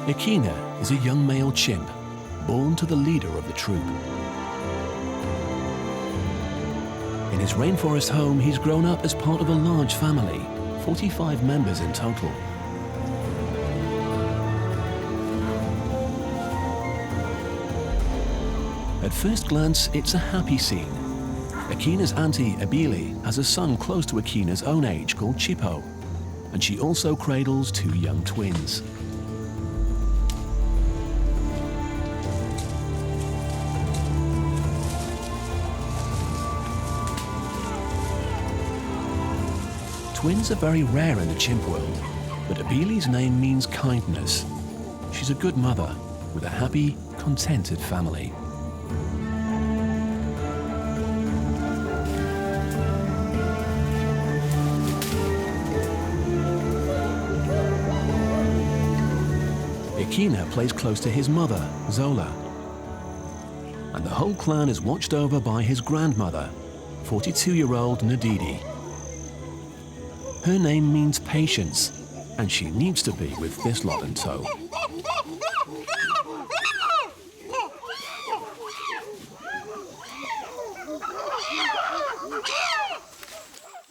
Akina is a young male chimp, born to the leader of the troop. In his rainforest home, he's grown up as part of a large family, 45 members in total. At first glance, it's a happy scene. Akina's auntie, Abili, has a son close to Akina's own age called Chippo, and she also cradles two young twins. Twins are very rare in the chimp world, but Abili's name means kindness. She's a good mother with a happy, contented family. Akina plays close to his mother, Zola, and the whole clan is watched over by his grandmother, 42-year-old Nadidi. Her name means patience, and she needs to be with this lot in tow.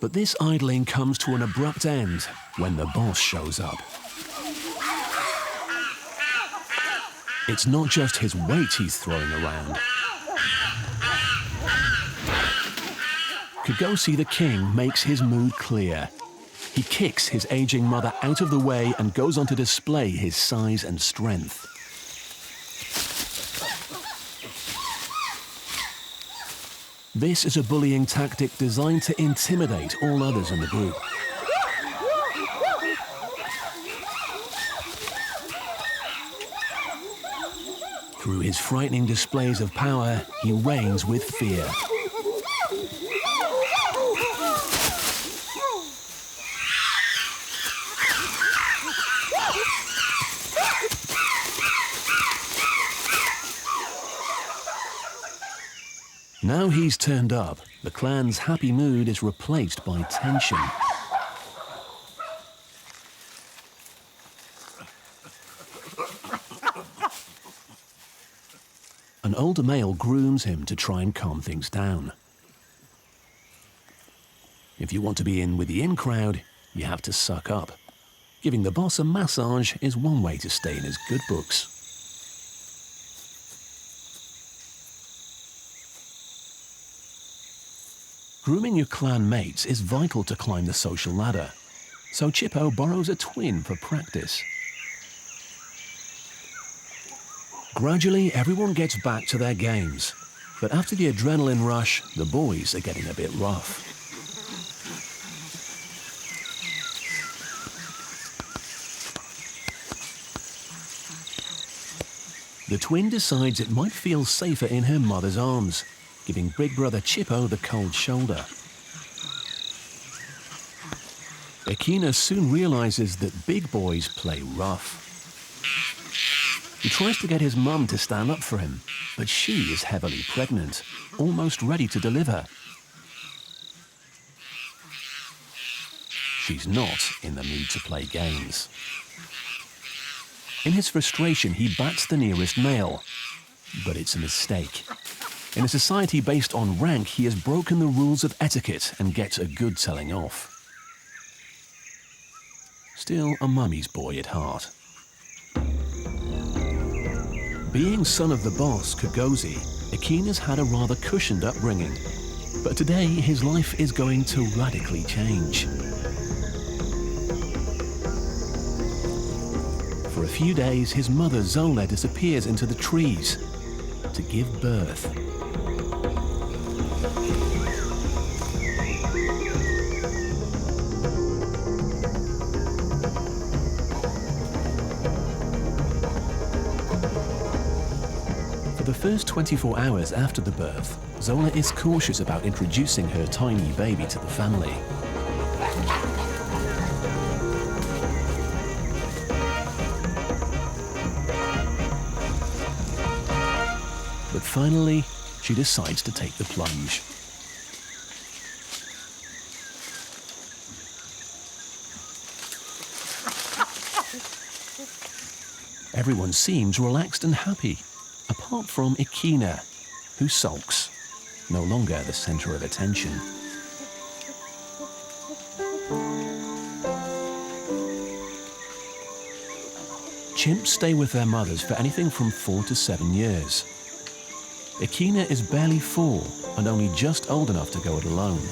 But this idling comes to an abrupt end when the boss shows up. It's not just his weight he's throwing around. Kagosi the king makes his mood clear. He kicks his aging mother out of the way and goes on to display his size and strength. This is a bullying tactic designed to intimidate all others in the group. Through his frightening displays of power, he reigns with fear. Now he's turned up, the clan's happy mood is replaced by tension. An older male grooms him to try and calm things down. If you want to be in with the in crowd, you have to suck up. Giving the boss a massage is one way to stay in his good books. Grooming your clan mates is vital to climb the social ladder, so Chippo borrows a twin for practice. Gradually, everyone gets back to their games, but after the adrenaline rush, the boys are getting a bit rough. The twin decides it might feel safer in her mother's arms, giving big brother Chippo the cold shoulder. Akina soon realizes that big boys play rough. He tries to get his mum to stand up for him, but she is heavily pregnant, almost ready to deliver. She's not in the mood to play games. In his frustration, he bats the nearest male, but it's a mistake. In a society based on rank, he has broken the rules of etiquette and gets a good telling off. Still a mummy's boy at heart. Being son of the boss, Kagosi, Akina's had a rather cushioned upbringing, but today his life is going to radically change. For a few days, his mother Zola disappears into the trees to give birth. For the first 24 hours after the birth, Zola is cautious about introducing her tiny baby to the family. But finally, she decides to take the plunge. Everyone seems relaxed and happy, apart from Ikina, who sulks, no longer the center of attention. Chimps stay with their mothers for anything from 4 to 7 years. Ikina is barely 4 and only just old enough to go it alone.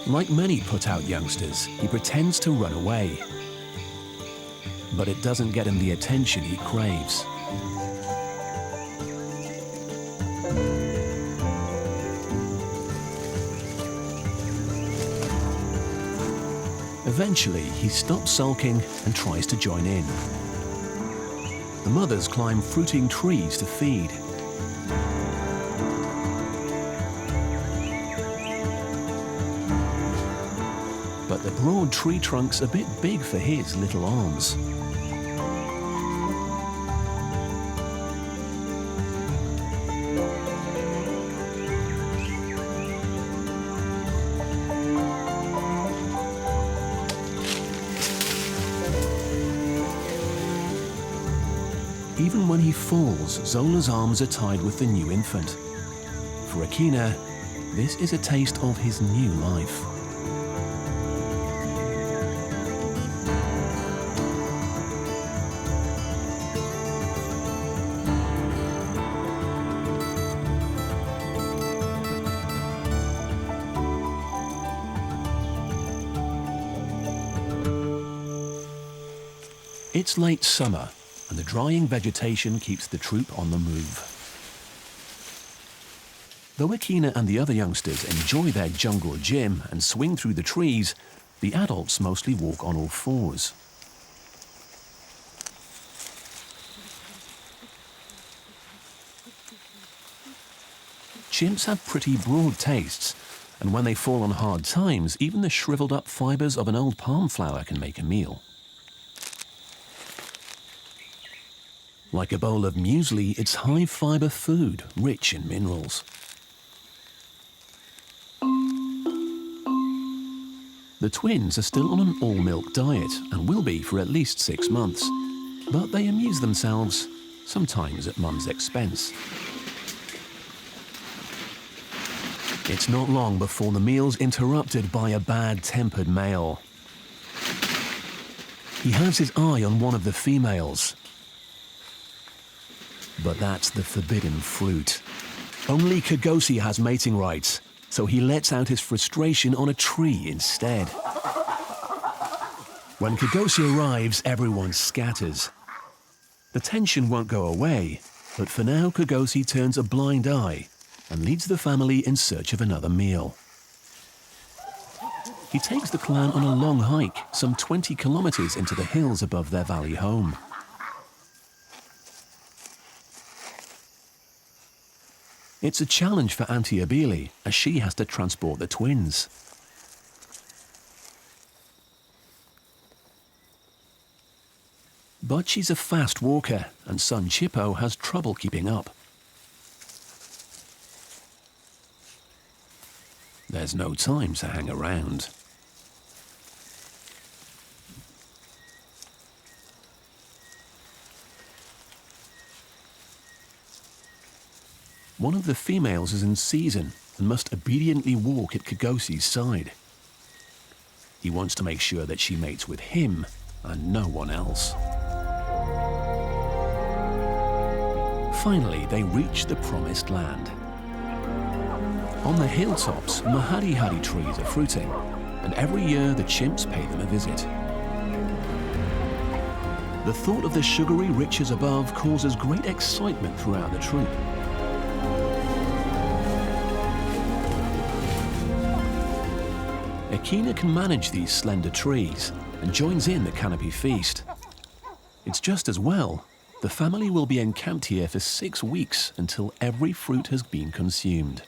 Like many put-out youngsters, he pretends to run away. But it doesn't get him the attention he craves. Eventually, he stops sulking and tries to join in. The mothers climb fruiting trees to feed. But the broad tree trunk's a bit big for his little arms. Even when he falls, Zola's arms are tied with the new infant. For Ikina, this is a taste of his new life. It's late summer, and the drying vegetation keeps the troop on the move. Though Ikina and the other youngsters enjoy their jungle gym and swing through the trees, the adults mostly walk on all fours. Chimps have pretty broad tastes, and when they fall on hard times, even the shriveled up fibers of an old palm flower can make a meal. Like a bowl of muesli, it's high-fiber food, rich in minerals. The twins are still on an all-milk diet and will be for at least 6 months, but they amuse themselves, sometimes at Mum's expense. It's not long before the meal's interrupted by a bad-tempered male. He has his eye on one of the females. But that's the forbidden fruit. Only Kagosi has mating rights, so he lets out his frustration on a tree instead. When Kagosi arrives, everyone scatters. The tension won't go away, but for now Kagosi turns a blind eye and leads the family in search of another meal. He takes the clan on a long hike, some 20 kilometers into the hills above their valley home. It's a challenge for Auntie Abili, as she has to transport the twins. But she's a fast walker, and son Chippo has trouble keeping up. There's no time to hang around. One of the females is in season and must obediently walk at Kagosi's side. He wants to make sure that she mates with him and no one else. Finally, they reach the promised land. On the hilltops, mahari-hari trees are fruiting, and every year the chimps pay them a visit. The thought of the sugary riches above causes great excitement throughout the troop. Ikina can manage these slender trees and joins in the canopy feast. It's just as well. The family will be encamped here for 6 weeks until every fruit has been consumed.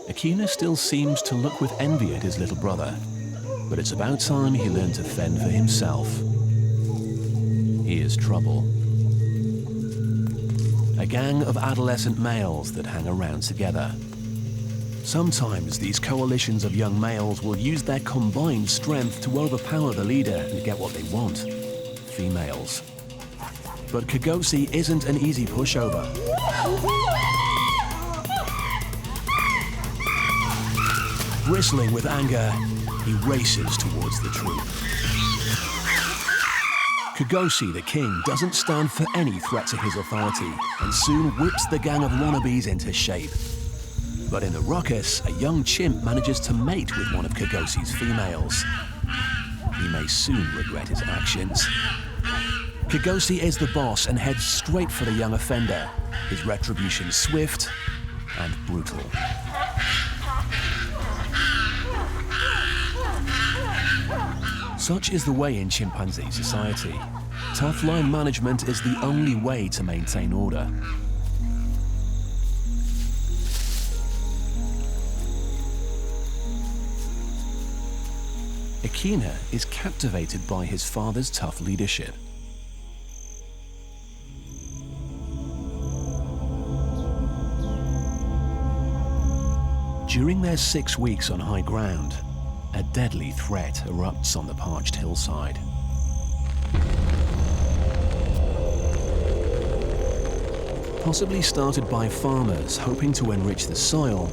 Ikina still seems to look with envy at his little brother, but it's about time he learned to fend for himself. He is trouble. a gang of adolescent males that hang around together. Sometimes these coalitions of young males will use their combined strength to overpower the leader and get what they want, females. But Kagosi isn't an easy pushover. Bristling with anger, he races towards the troop. Kagosi, the king, doesn't stand for any threat to his authority and soon whips the gang of wannabes into shape. But in the ruckus, a young chimp manages to mate with one of Kagosi's females. He may soon regret his actions. Kagosi is the boss and heads straight for the young offender, his retribution swift and brutal. Such is the way in chimpanzee society. Tough line management is the only way to maintain order. Akina is captivated by his father's tough leadership. During their 6 weeks on high ground, a deadly threat erupts on the parched hillside. Possibly started by farmers hoping to enrich the soil,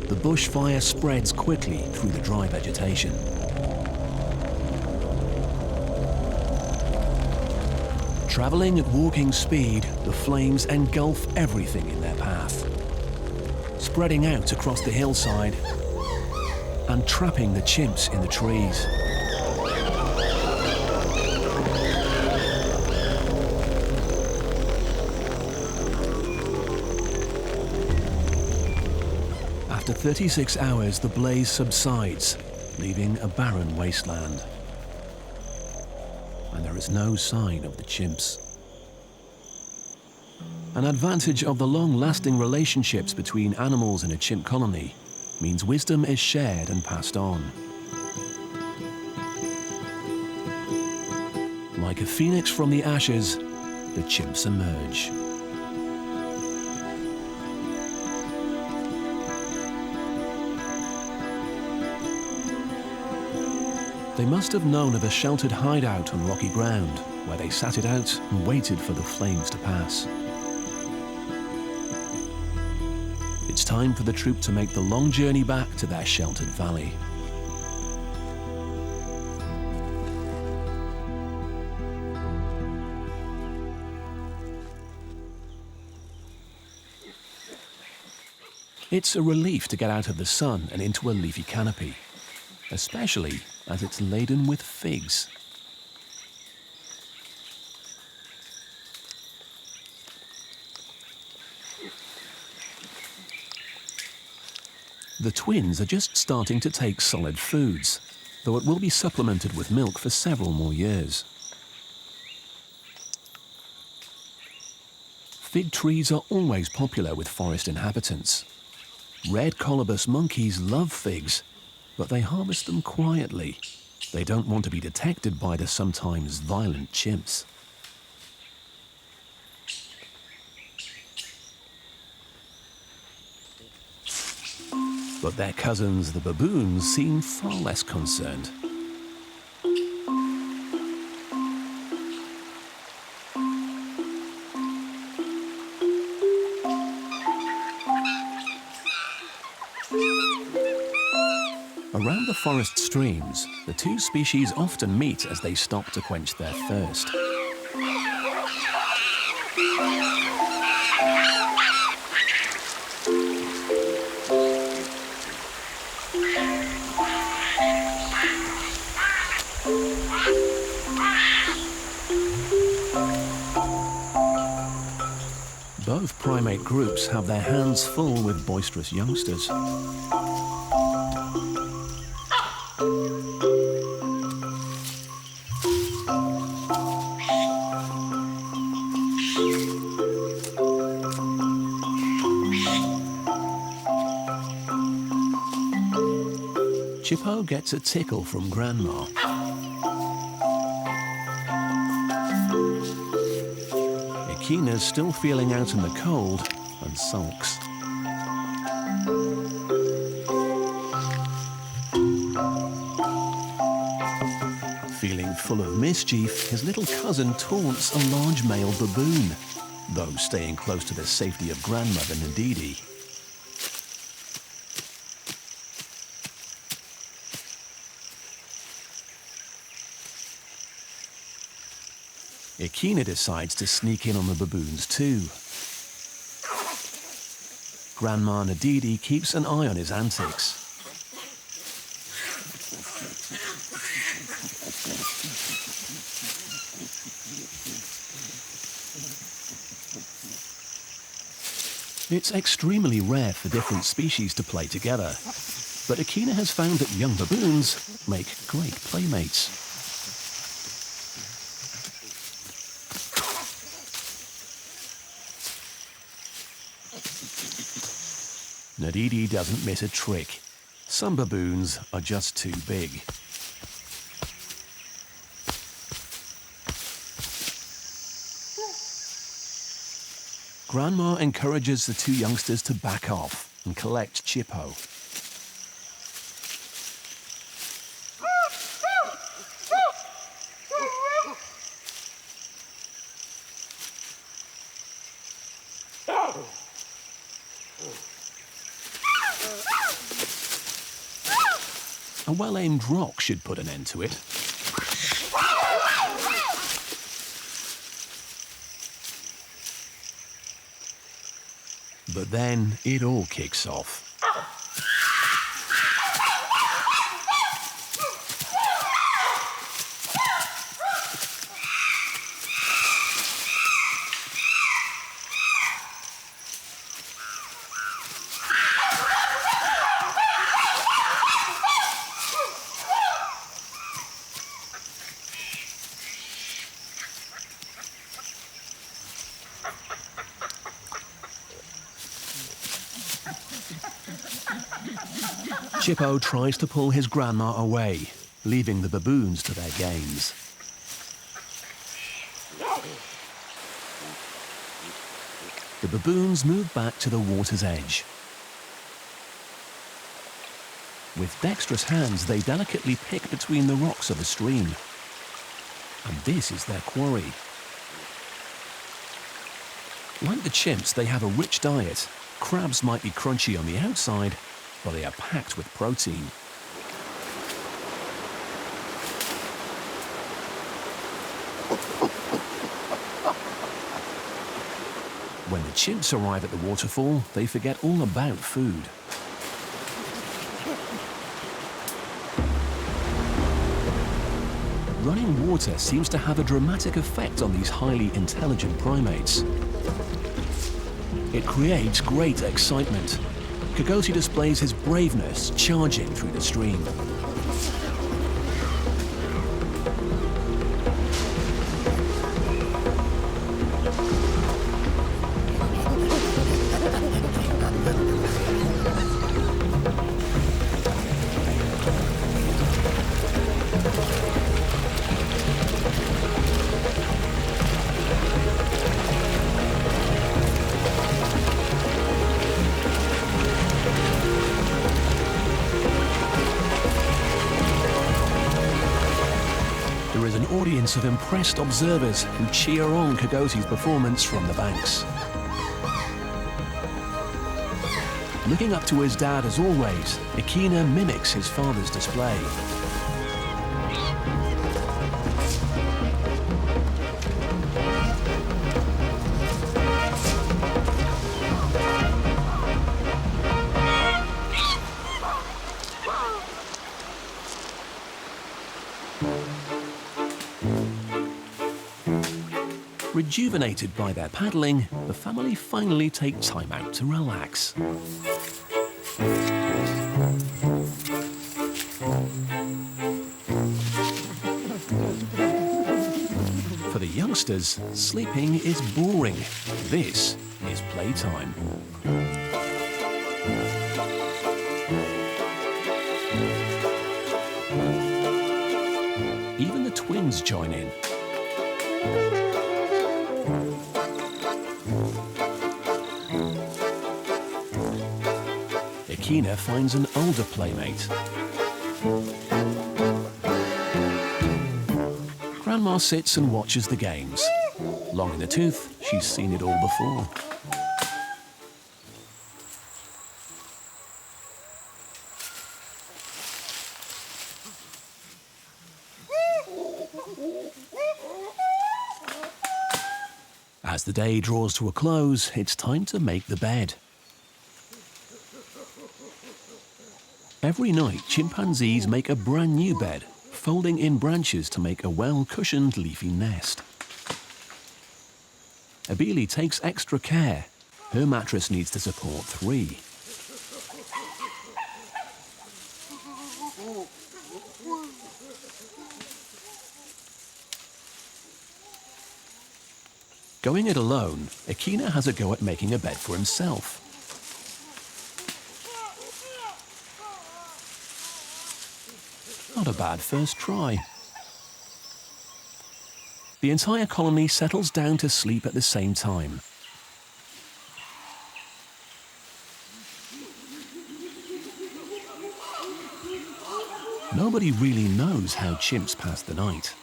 the bushfire spreads quickly through the dry vegetation. Traveling at walking speed, the flames engulf everything in their path, spreading out across the hillside and trapping the chimps in the trees. After 36 hours, the blaze subsides, leaving a barren wasteland. And there is no sign of the chimps. An advantage of the long-lasting relationships between animals in a chimp colony means wisdom is shared and passed on. Like a phoenix from the ashes, the chimps emerge. They must have known of a sheltered hideout on rocky ground, where they sat it out and waited for the flames to pass. It's time for the troop to make the long journey back to their sheltered valley. It's a relief to get out of the sun and into a leafy canopy, especially as it's laden with figs. The twins are just starting to take solid foods, though it will be supplemented with milk for several more years. Fig trees are always popular with forest inhabitants. Red colobus monkeys love figs, but they harvest them quietly. They don't want to be detected by the sometimes violent chimps. But their cousins, the baboons, seem far less concerned. Around the forest streams, the two species often meet as they stop to quench their thirst. Both primate groups have their hands full with boisterous youngsters. Chippo gets a tickle from Grandma. Akina's still feeling out in the cold and sulks. Feeling full of mischief, his little cousin taunts a large male baboon, though staying close to the safety of grandmother Ndidi. Akina decides to sneak in on the baboons too. Grandma Ndidi keeps an eye on his antics. It's extremely rare for different species to play together, but Akina has found that young baboons make great playmates. Ndidi doesn't miss a trick. Some baboons are just too big. Grandma encourages the two youngsters to back off and collect Chippo. A well-aimed rock should put an end to it. But then it all kicks off. Chippo tries to pull his grandma away, leaving the baboons to their games. The baboons move back to the water's edge. With dexterous hands, they delicately pick between the rocks of the stream. And this is their quarry. Like the chimps, they have a rich diet. Crabs might be crunchy on the outside, but they are packed with protein. When the chimps arrive at the waterfall, they forget all about food. Running water seems to have a dramatic effect on these highly intelligent primates. It creates great excitement. Kagosi displays his braveness charging through the stream. There is an audience of impressed observers who cheer on Kagosi's performance from the banks. Looking up to his dad as always, Akina mimics his father's display. Rejuvenated by their paddling, the family finally take time out to relax. For the youngsters, sleeping is boring. This is playtime. Even the twins join in. Echina finds an older playmate. Grandma sits and watches the games. Long in the tooth, she's seen it all before. As the day draws to a close, it's time to make the bed. Every night, chimpanzees make a brand new bed, folding in branches to make a well-cushioned leafy nest. Abili takes extra care. Her mattress needs to support 3. Going it alone, Echina has a go at making a bed for himself. Not a bad first try. The entire colony settles down to sleep at the same time. Nobody really knows how chimps pass the night.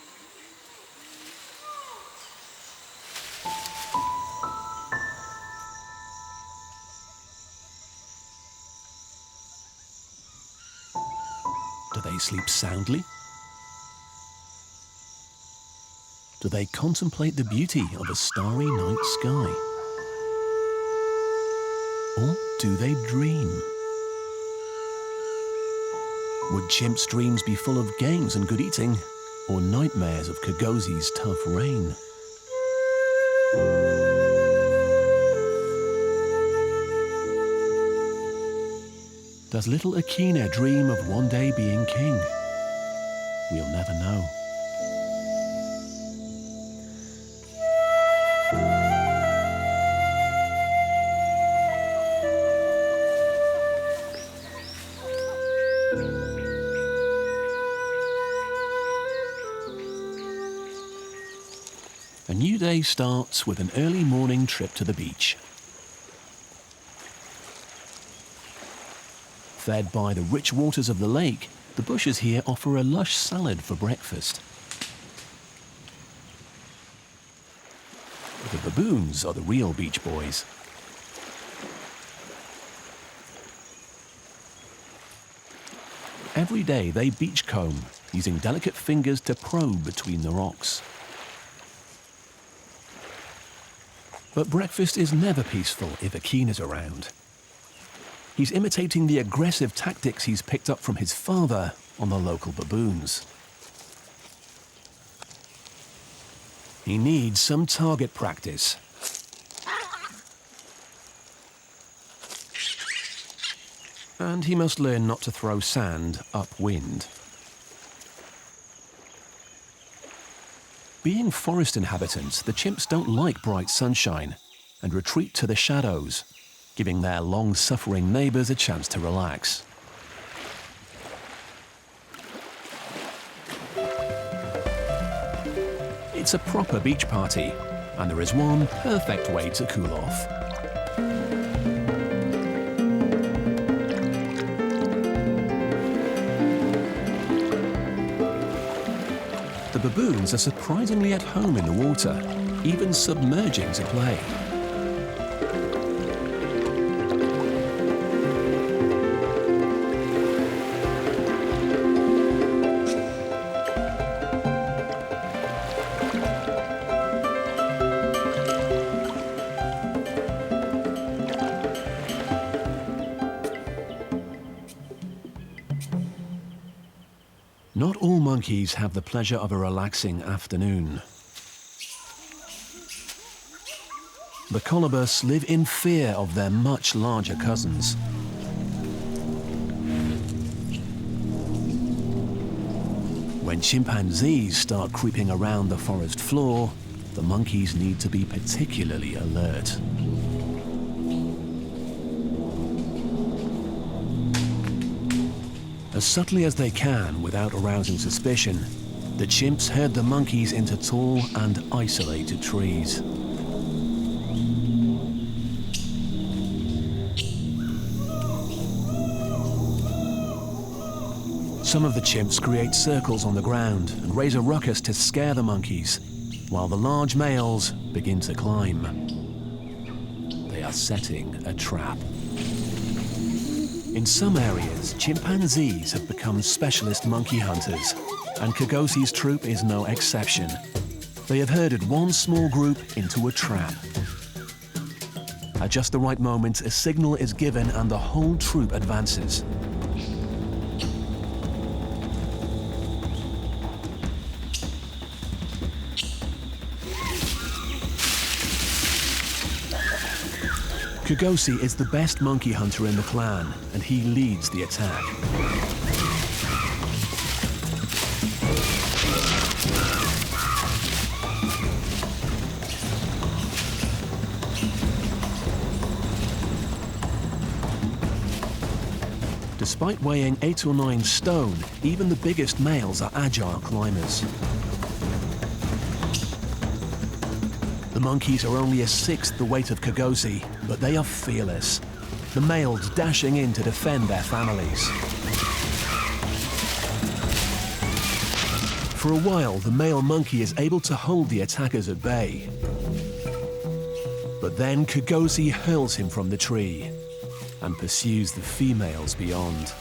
Do they sleep soundly? Do they contemplate the beauty of a starry night sky? Or do they dream? Would chimps' dreams be full of games and good eating, or nightmares of Kagosi's tough reign? Does little Echina dream of one day being king? We'll never know. A new day starts with an early morning trip to the beach. Fed by the rich waters of the lake, the bushes here offer a lush salad for breakfast. The baboons are the real beach boys. Every day they beachcomb, using delicate fingers to probe between the rocks. But breakfast is never peaceful if Echina's around. He's imitating the aggressive tactics he's picked up from his father on the local baboons. He needs some target practice. And he must learn not to throw sand upwind. Being forest inhabitants, the chimps don't like bright sunshine and retreat to the shadows, giving their long-suffering neighbors a chance to relax. It's a proper beach party, and there is one perfect way to cool off. The baboons are surprisingly at home in the water, even submerging to play. Not all monkeys have the pleasure of a relaxing afternoon. The colobus live in fear of their much larger cousins. When chimpanzees start creeping around the forest floor, the monkeys need to be particularly alert. As subtly as they can without arousing suspicion, the chimps herd the monkeys into tall and isolated trees. Some of the chimps create circles on the ground and raise a ruckus to scare the monkeys, while the large males begin to climb. They are setting a trap. In some areas, chimpanzees have become specialist monkey hunters, and Kagosi's troop is no exception. They have herded one small group into a trap. At just the right moment, a signal is given and the whole troop advances. Kagosi is the best monkey hunter in the clan, and he leads the attack. Despite weighing 8 or 9 stone, even the biggest males are agile climbers. The monkeys are only a sixth the weight of Kagosi, but they are fearless. The males dashing in to defend their families. For a while, the male monkey is able to hold the attackers at bay. But then Kagosi hurls him from the tree and pursues the females beyond.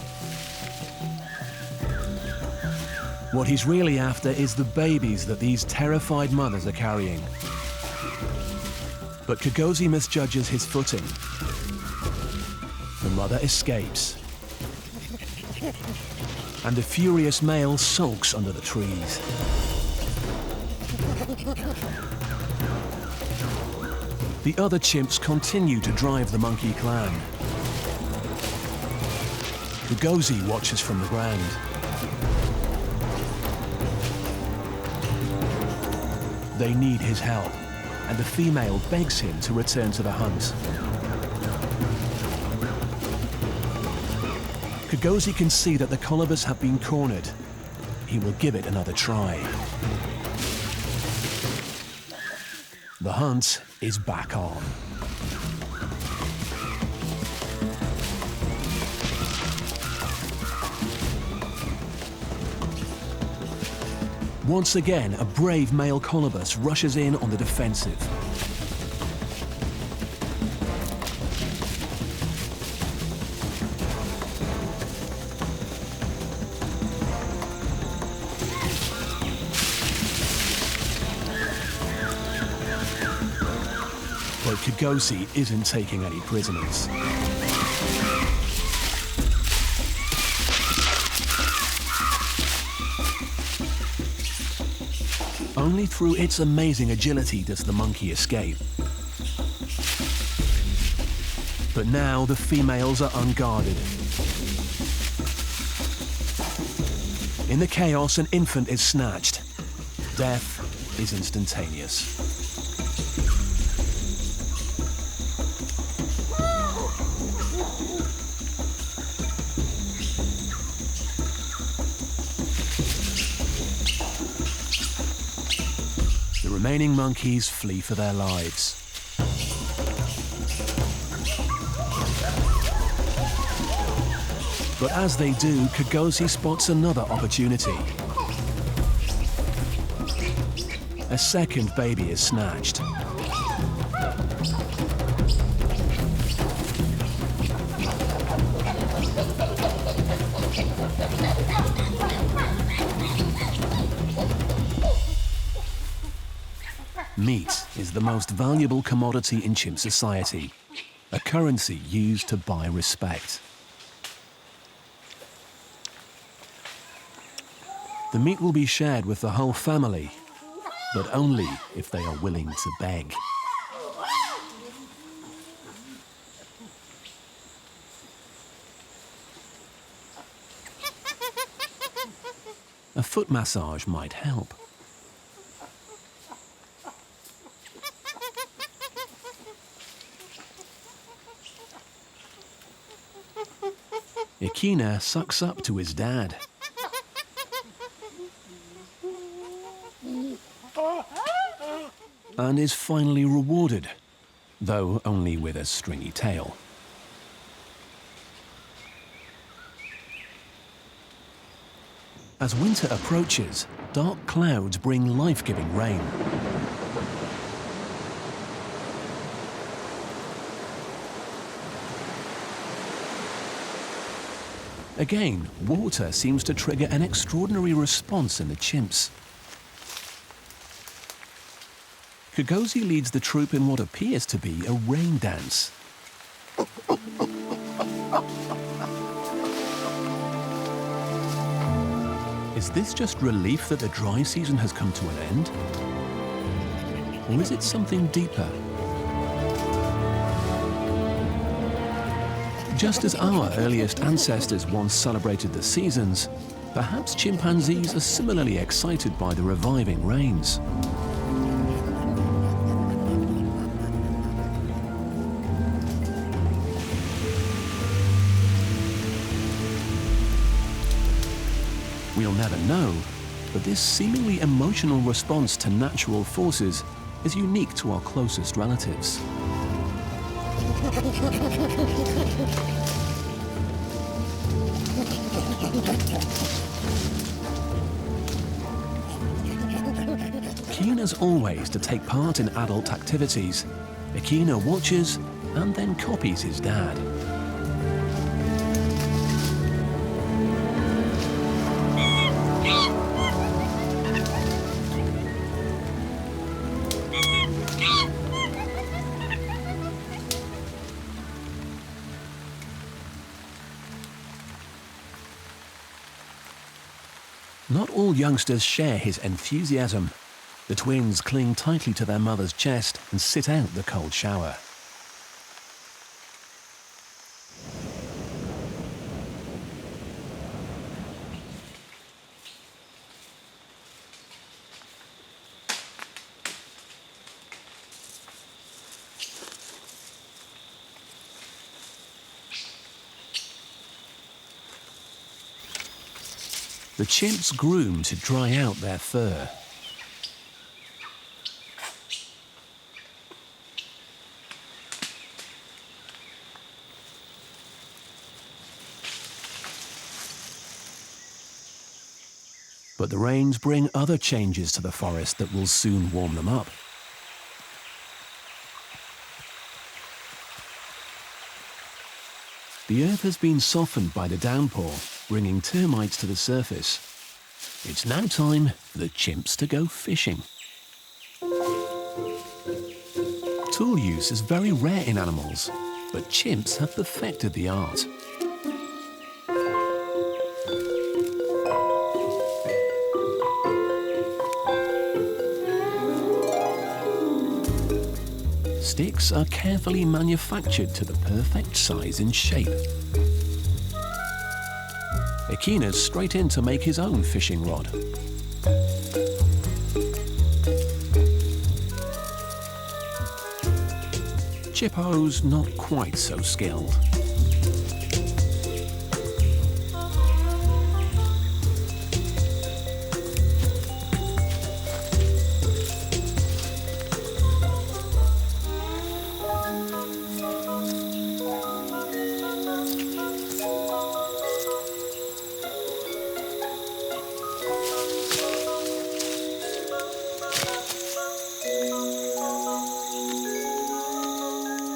What he's really after is the babies that these terrified mothers are carrying. But Kagosi misjudges his footing. The mother escapes, and the furious male sulks under the trees. The other chimps continue to drive the monkey clan. Kagosi watches from the ground. They need his help, and the female begs him to return to the hunt. Kagosi can see that the colobus have been cornered. He will give it another try. The hunt is back on. Once again, a brave male colobus rushes in on the defensive. But Kagosi isn't taking any prisoners. Only through its amazing agility does the monkey escape. But now the females are unguarded. In the chaos, an infant is snatched. Death is instantaneous. The remaining monkeys flee for their lives. But as they do, Kagosi spots another opportunity. A second baby is snatched. Meat is the most valuable commodity in chimp society, a currency used to buy respect. The meat will be shared with the whole family, but only if they are willing to beg. A foot massage might help. Ikina sucks up to his dad. And is finally rewarded, though only with a stringy tail. As winter approaches, dark clouds bring life-giving rain. Again, water seems to trigger an extraordinary response in the chimps. Kogosi leads the troop in what appears to be a rain dance. Is this just relief that the dry season has come to an end? Or is it something deeper? Just as our earliest ancestors once celebrated the seasons, perhaps chimpanzees are similarly excited by the reviving rains. We'll never know, but this seemingly emotional response to natural forces is unique to our closest relatives. Keen as always to take part in adult activities, Akina watches and then copies his dad. Not all youngsters share his enthusiasm. The twins cling tightly to their mother's chest and sit out the cold shower. The chimps groom to dry out their fur. But the rains bring other changes to the forest that will soon warm them up. The earth has been softened by the downpour, bringing termites to the surface. It's now time for the chimps to go fishing. Tool use is very rare in animals, but chimps have perfected the art. Sticks are carefully manufactured to the perfect size and shape. Akina's straight in to make his own fishing rod. Chippo's not quite so skilled.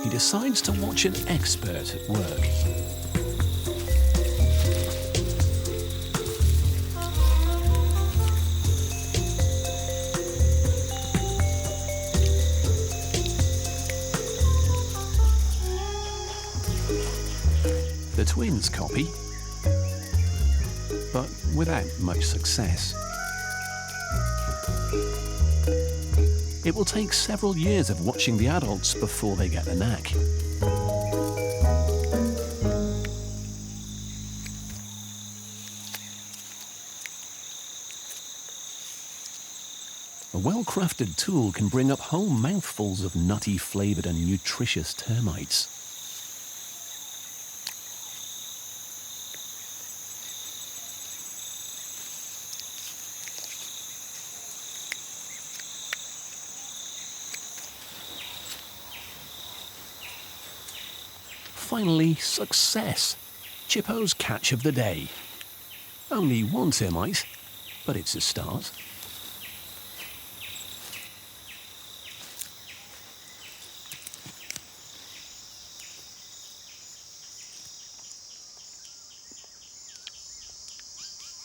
He decides to watch an expert at work. The twins copy, but without much success. It will take several years of watching the adults before they get the knack. A well-crafted tool can bring up whole mouthfuls of nutty flavoured and nutritious termites. Finally, success! Chippo's catch of the day. Only one termite, but it's a start.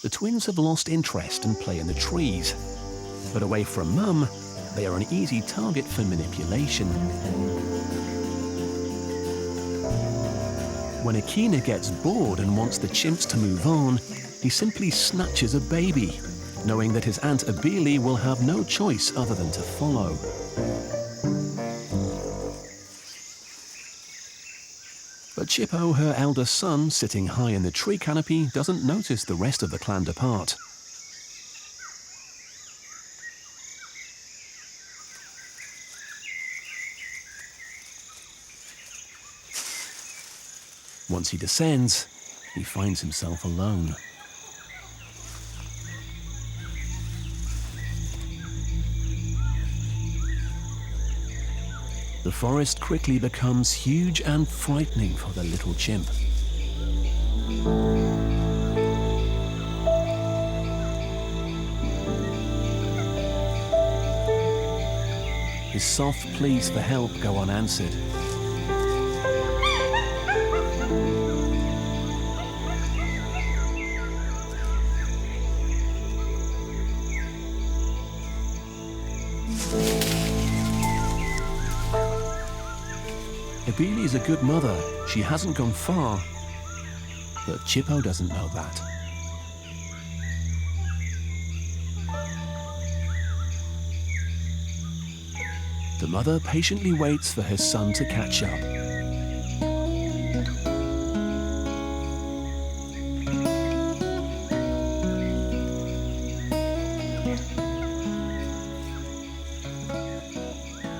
The twins have lost interest and play in the trees, but away from Mum, they are an easy target for manipulation. When Akina gets bored and wants the chimps to move on, he simply snatches a baby, knowing that his Aunt Abili will have no choice other than to follow. But Chippo, her elder son, sitting high in the tree canopy, doesn't notice the rest of the clan depart. Once he descends, he finds himself alone. The forest quickly becomes huge and frightening for the little chimp. His soft pleas for help go unanswered. Abili is a good mother. She hasn't gone far. But Chippo doesn't know that. The mother patiently waits for her son to catch up.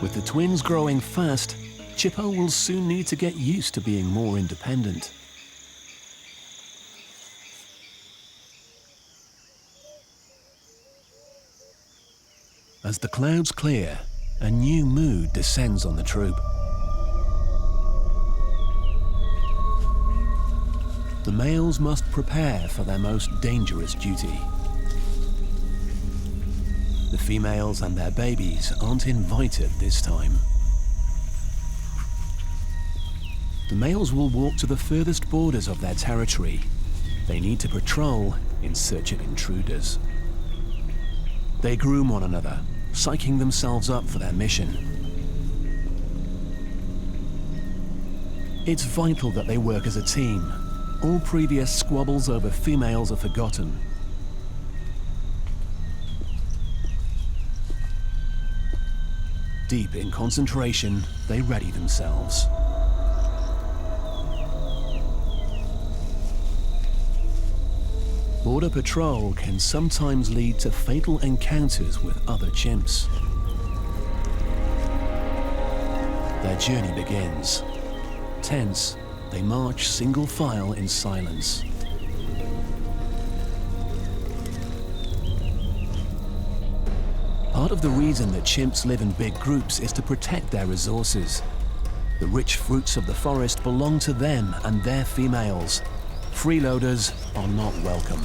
With the twins growing fast, Chippo will soon need to get used to being more independent. As the clouds clear, a new mood descends on the troop. The males must prepare for their most dangerous duty. The females and their babies aren't invited this time. The males will walk to the furthest borders of their territory. They need to patrol in search of intruders. They groom one another, psyching themselves up for their mission. It's vital that they work as a team. All previous squabbles over females are forgotten. Deep in concentration, they ready themselves. Border patrol can sometimes lead to fatal encounters with other chimps. Their journey begins. Tense, they march single file in silence. Part of the reason that chimps live in big groups is to protect their resources. The rich fruits of the forest belong to them and their females. Freeloaders are not welcome.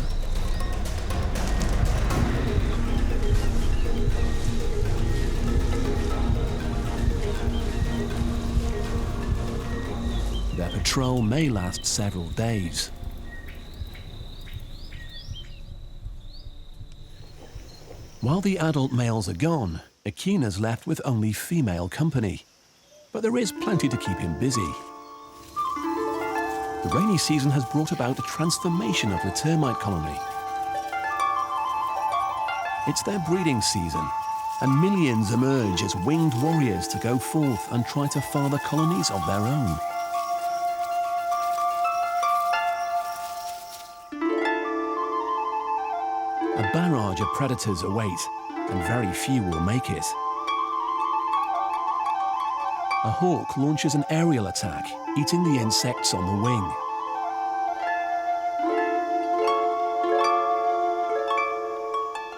Their patrol may last several days. While the adult males are gone, Akina's left with only female company. But there is plenty to keep him busy. The rainy season has brought about a transformation of the termite colony. It's their breeding season, and millions emerge as winged warriors to go forth and try to father colonies of their own. A barrage of predators await, and very few will make it. A hawk launches an aerial attack, eating the insects on the wing.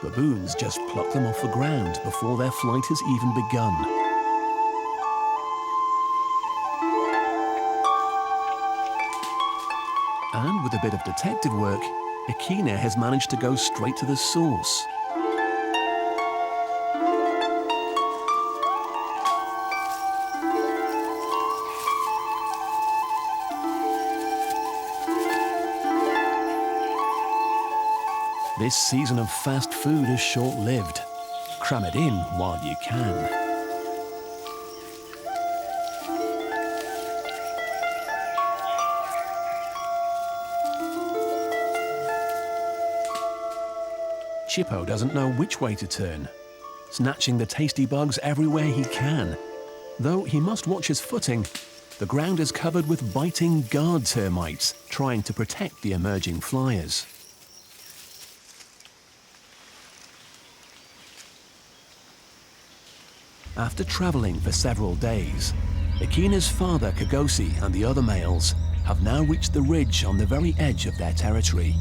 Baboons just pluck them off the ground before their flight has even begun. And with a bit of detective work, Akina has managed to go straight to the source. This season of fast food is short-lived. Cram it in while you can. Chippo doesn't know which way to turn, snatching the tasty bugs everywhere he can. Though he must watch his footing, the ground is covered with biting guard termites trying to protect the emerging flyers. After travelling for several days, Akina's father, Kagosi, and the other males have now reached the ridge on the very edge of their territory.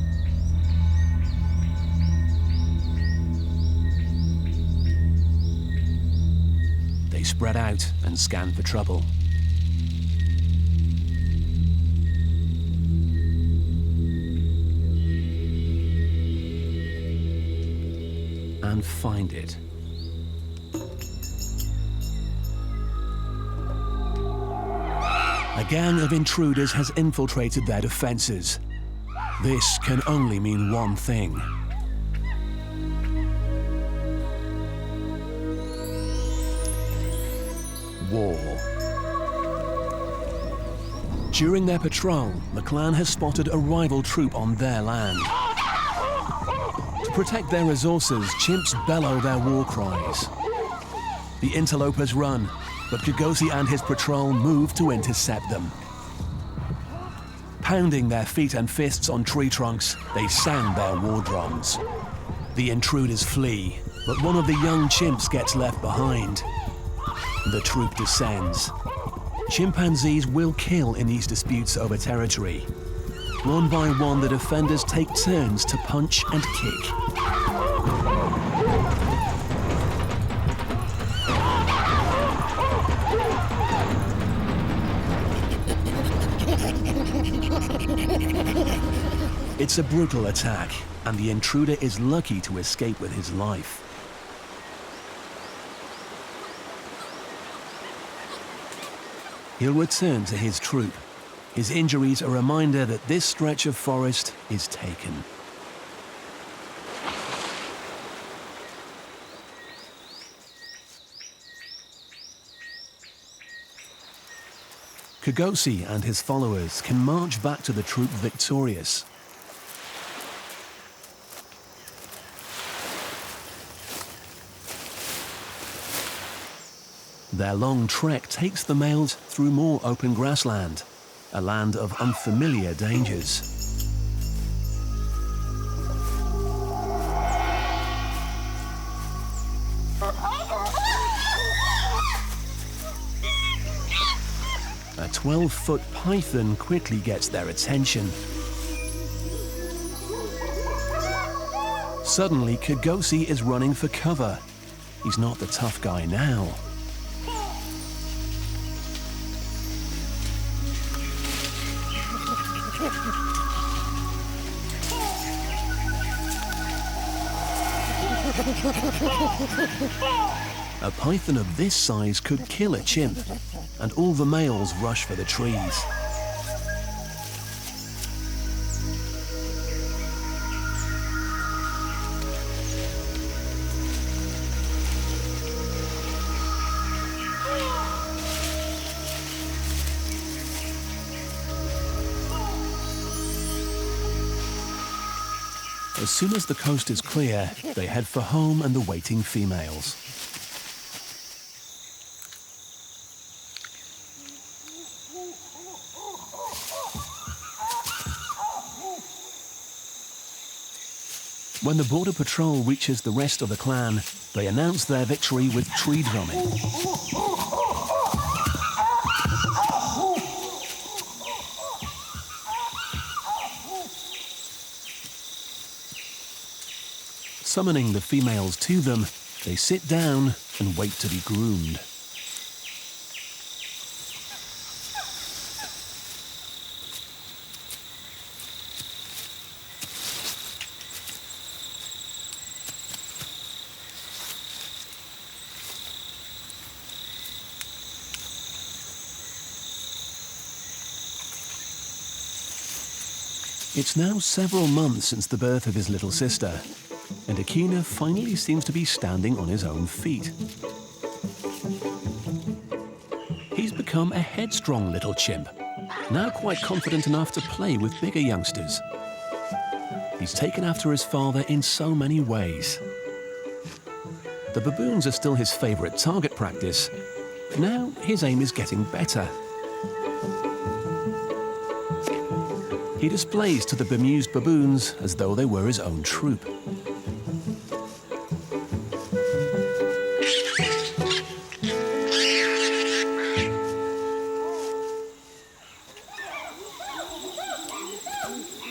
They spread out and scan for trouble. And find it. A gang of intruders has infiltrated their defenses. This can only mean one thing. War. During their patrol, the clan has spotted a rival troop on their land. To protect their resources, chimps bellow their war cries. The interlopers run, but Kagosi and his patrol move to intercept them. Pounding their feet and fists on tree trunks, they sound their war drums. The intruders flee, but one of the young chimps gets left behind. The troop descends. Chimpanzees will kill in these disputes over territory. One by one, the defenders take turns to punch and kick. It's a brutal attack, and the intruder is lucky to escape with his life. He'll return to his troop. His injuries a reminder that this stretch of forest is taken. Kagosi and his followers can march back to the troop victorious. Their long trek takes the males through more open grassland, a land of unfamiliar dangers. A 12-foot python quickly gets their attention. Suddenly, Kagosi is running for cover. He's not the tough guy now. A python of this size could kill a chimp, and all the males rush for the trees. As soon as the coast is clear, they head for home and the waiting females. When the border patrol reaches the rest of the clan, they announce their victory with tree drumming. Summoning the females to them, they sit down and wait to be groomed. It's now several months since the birth of his little sister, and Akina finally seems to be standing on his own feet. He's become a headstrong little chimp, now quite confident enough to play with bigger youngsters. He's taken after his father in so many ways. The baboons are still his favorite target practice. Now his aim is getting better. He displays to the bemused baboons as though they were his own troop.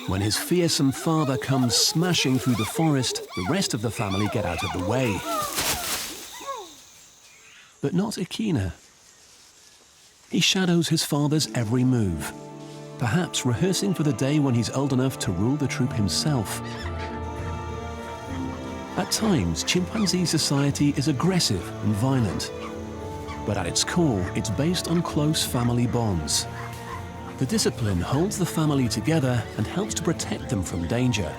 When his fearsome father comes smashing through the forest, the rest of the family get out of the way. But not Akina. He shadows his father's every move, perhaps rehearsing for the day when he's old enough to rule the troop himself. At times, chimpanzee society is aggressive and violent, but at its core, it's based on close family bonds. The discipline holds the family together and helps to protect them from danger.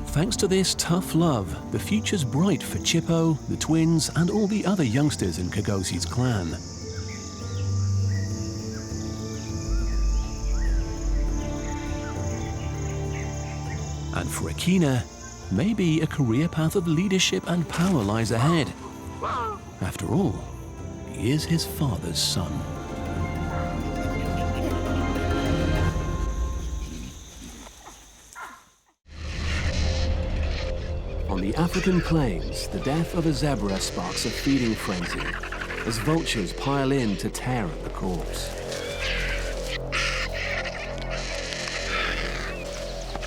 Thanks to this tough love, the future's bright for Chippo, the twins, and all the other youngsters in Kagosi's clan. And for Akina, maybe a career path of leadership and power lies ahead. After all, he is his father's son. On the African plains, the death of a zebra sparks a feeding frenzy as vultures pile in to tear at the corpse.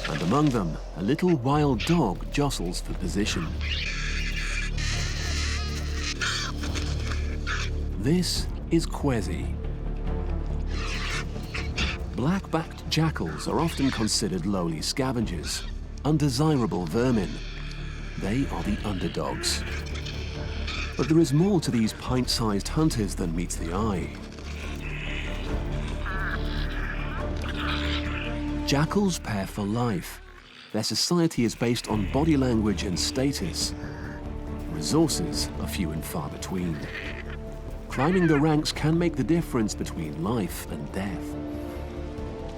And among them, a little wild dog jostles for position. This is Kwezi. Black-backed jackals are often considered lowly scavengers, undesirable vermin. They are the underdogs. But there is more to these pint-sized hunters than meets the eye. Jackals pair for life. Their society is based on body language and status. Resources are few and far between. Climbing the ranks can make the difference between life and death.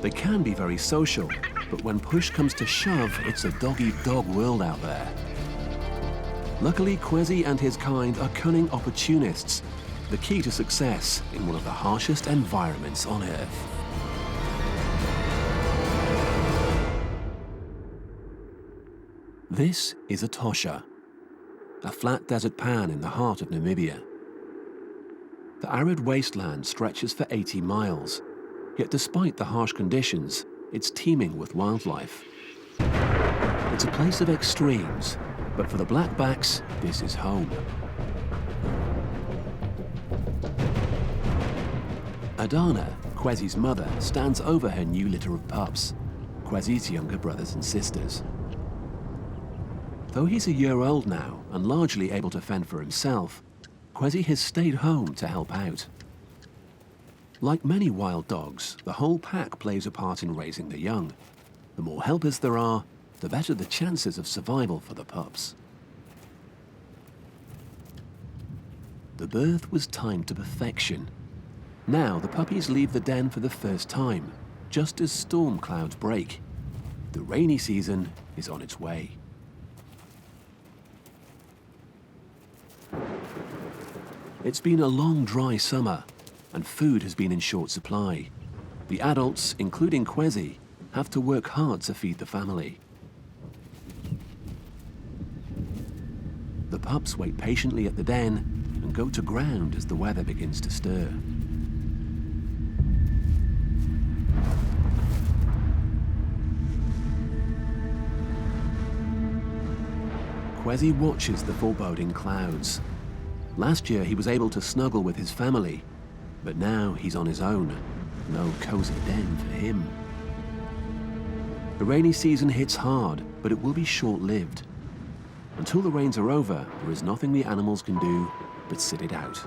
They can be very social, but when push comes to shove, it's a dog-eat-dog world out there. Luckily, Kwezi and his kind are cunning opportunists, the key to success in one of the harshest environments on Earth. This is Etosha, a flat desert pan in the heart of Namibia. The arid wasteland stretches for 80 miles, yet despite the harsh conditions, it's teeming with wildlife. It's a place of extremes, but for the blackbacks, this is home. Adana, Kwezi's mother, stands over her new litter of pups, Kwezi's younger brothers and sisters. Though he's a year old now and largely able to fend for himself, Kwezi has stayed home to help out. Like many wild dogs, the whole pack plays a part in raising the young. The more helpers there are, the better the chances of survival for the pups. The birth was timed to perfection. Now the puppies leave the den for the first time, just as storm clouds break. The rainy season is on its way. It's been a long, dry summer, and food has been in short supply. The adults, including Kwezi, have to work hard to feed the family. The pups wait patiently at the den and go to ground as the weather begins to stir. Kwezi watches the foreboding clouds. Last year he was able to snuggle with his family, but now he's on his own. No cozy den for him. The rainy season hits hard, but it will be short-lived. Until the rains are over, there is nothing the animals can do but sit it out.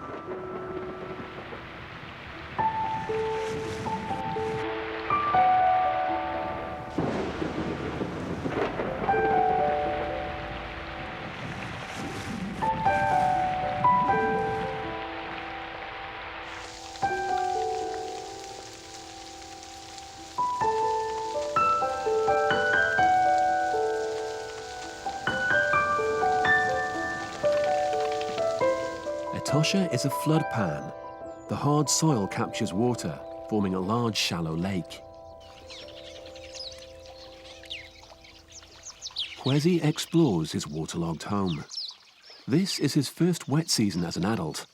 Atosha is a flood pan. The hard soil captures water, forming a large shallow lake. Kwesi explores his waterlogged home. This is his first wet season as an adult,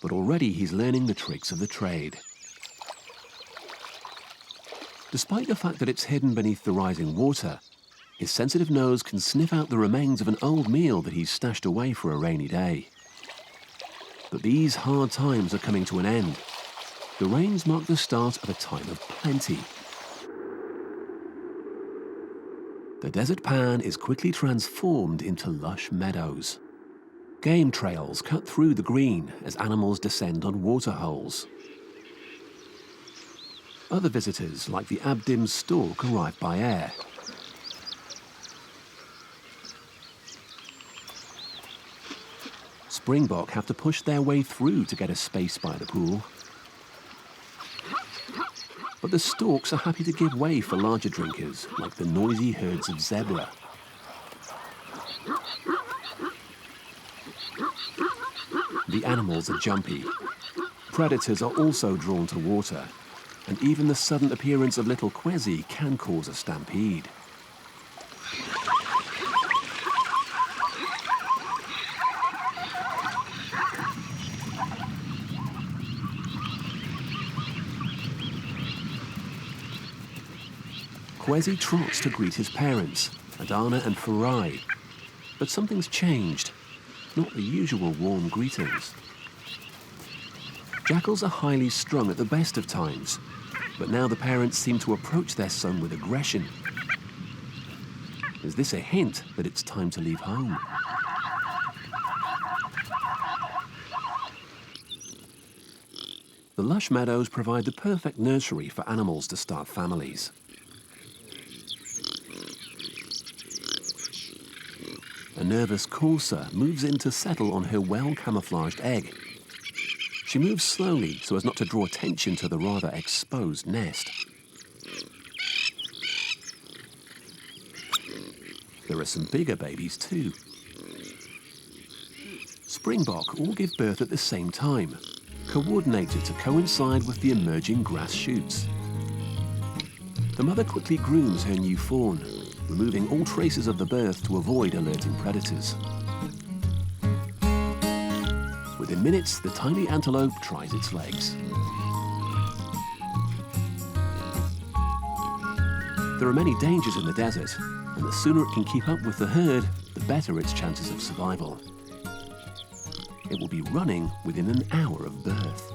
but already he's learning the tricks of the trade. Despite the fact that it's hidden beneath the rising water, his sensitive nose can sniff out the remains of an old meal that he's stashed away for a rainy day. But these hard times are coming to an end. The rains mark the start of a time of plenty. The desert pan is quickly transformed into lush meadows. Game trails cut through the green as animals descend on water holes. Other visitors, like the Abdim stork, arrive by air. Springbok have to push their way through to get a space by the pool. But the storks are happy to give way for larger drinkers, like the noisy herds of zebra. The animals are jumpy. Predators are also drawn to water, and even the sudden appearance of little Kwesi can cause a stampede. Kwesi trots to greet his parents, Adana and Farai, but something's changed. Not the usual warm greetings. Jackals are highly strung at the best of times, but now the parents seem to approach their son with aggression. Is this a hint that it's time to leave home? The lush meadows provide the perfect nursery for animals to start families. A nervous courser moves in to settle on her well-camouflaged egg. She moves slowly so as not to draw attention to the rather exposed nest. There are some bigger babies too. Springbok all give birth at the same time, coordinated to coincide with the emerging grass shoots. The mother quickly grooms her new fawn, removing all traces of the birth to avoid alerting predators. Within minutes, the tiny antelope tries its legs. There are many dangers in the desert, and the sooner it can keep up with the herd, the better its chances of survival. It will be running within an hour of birth.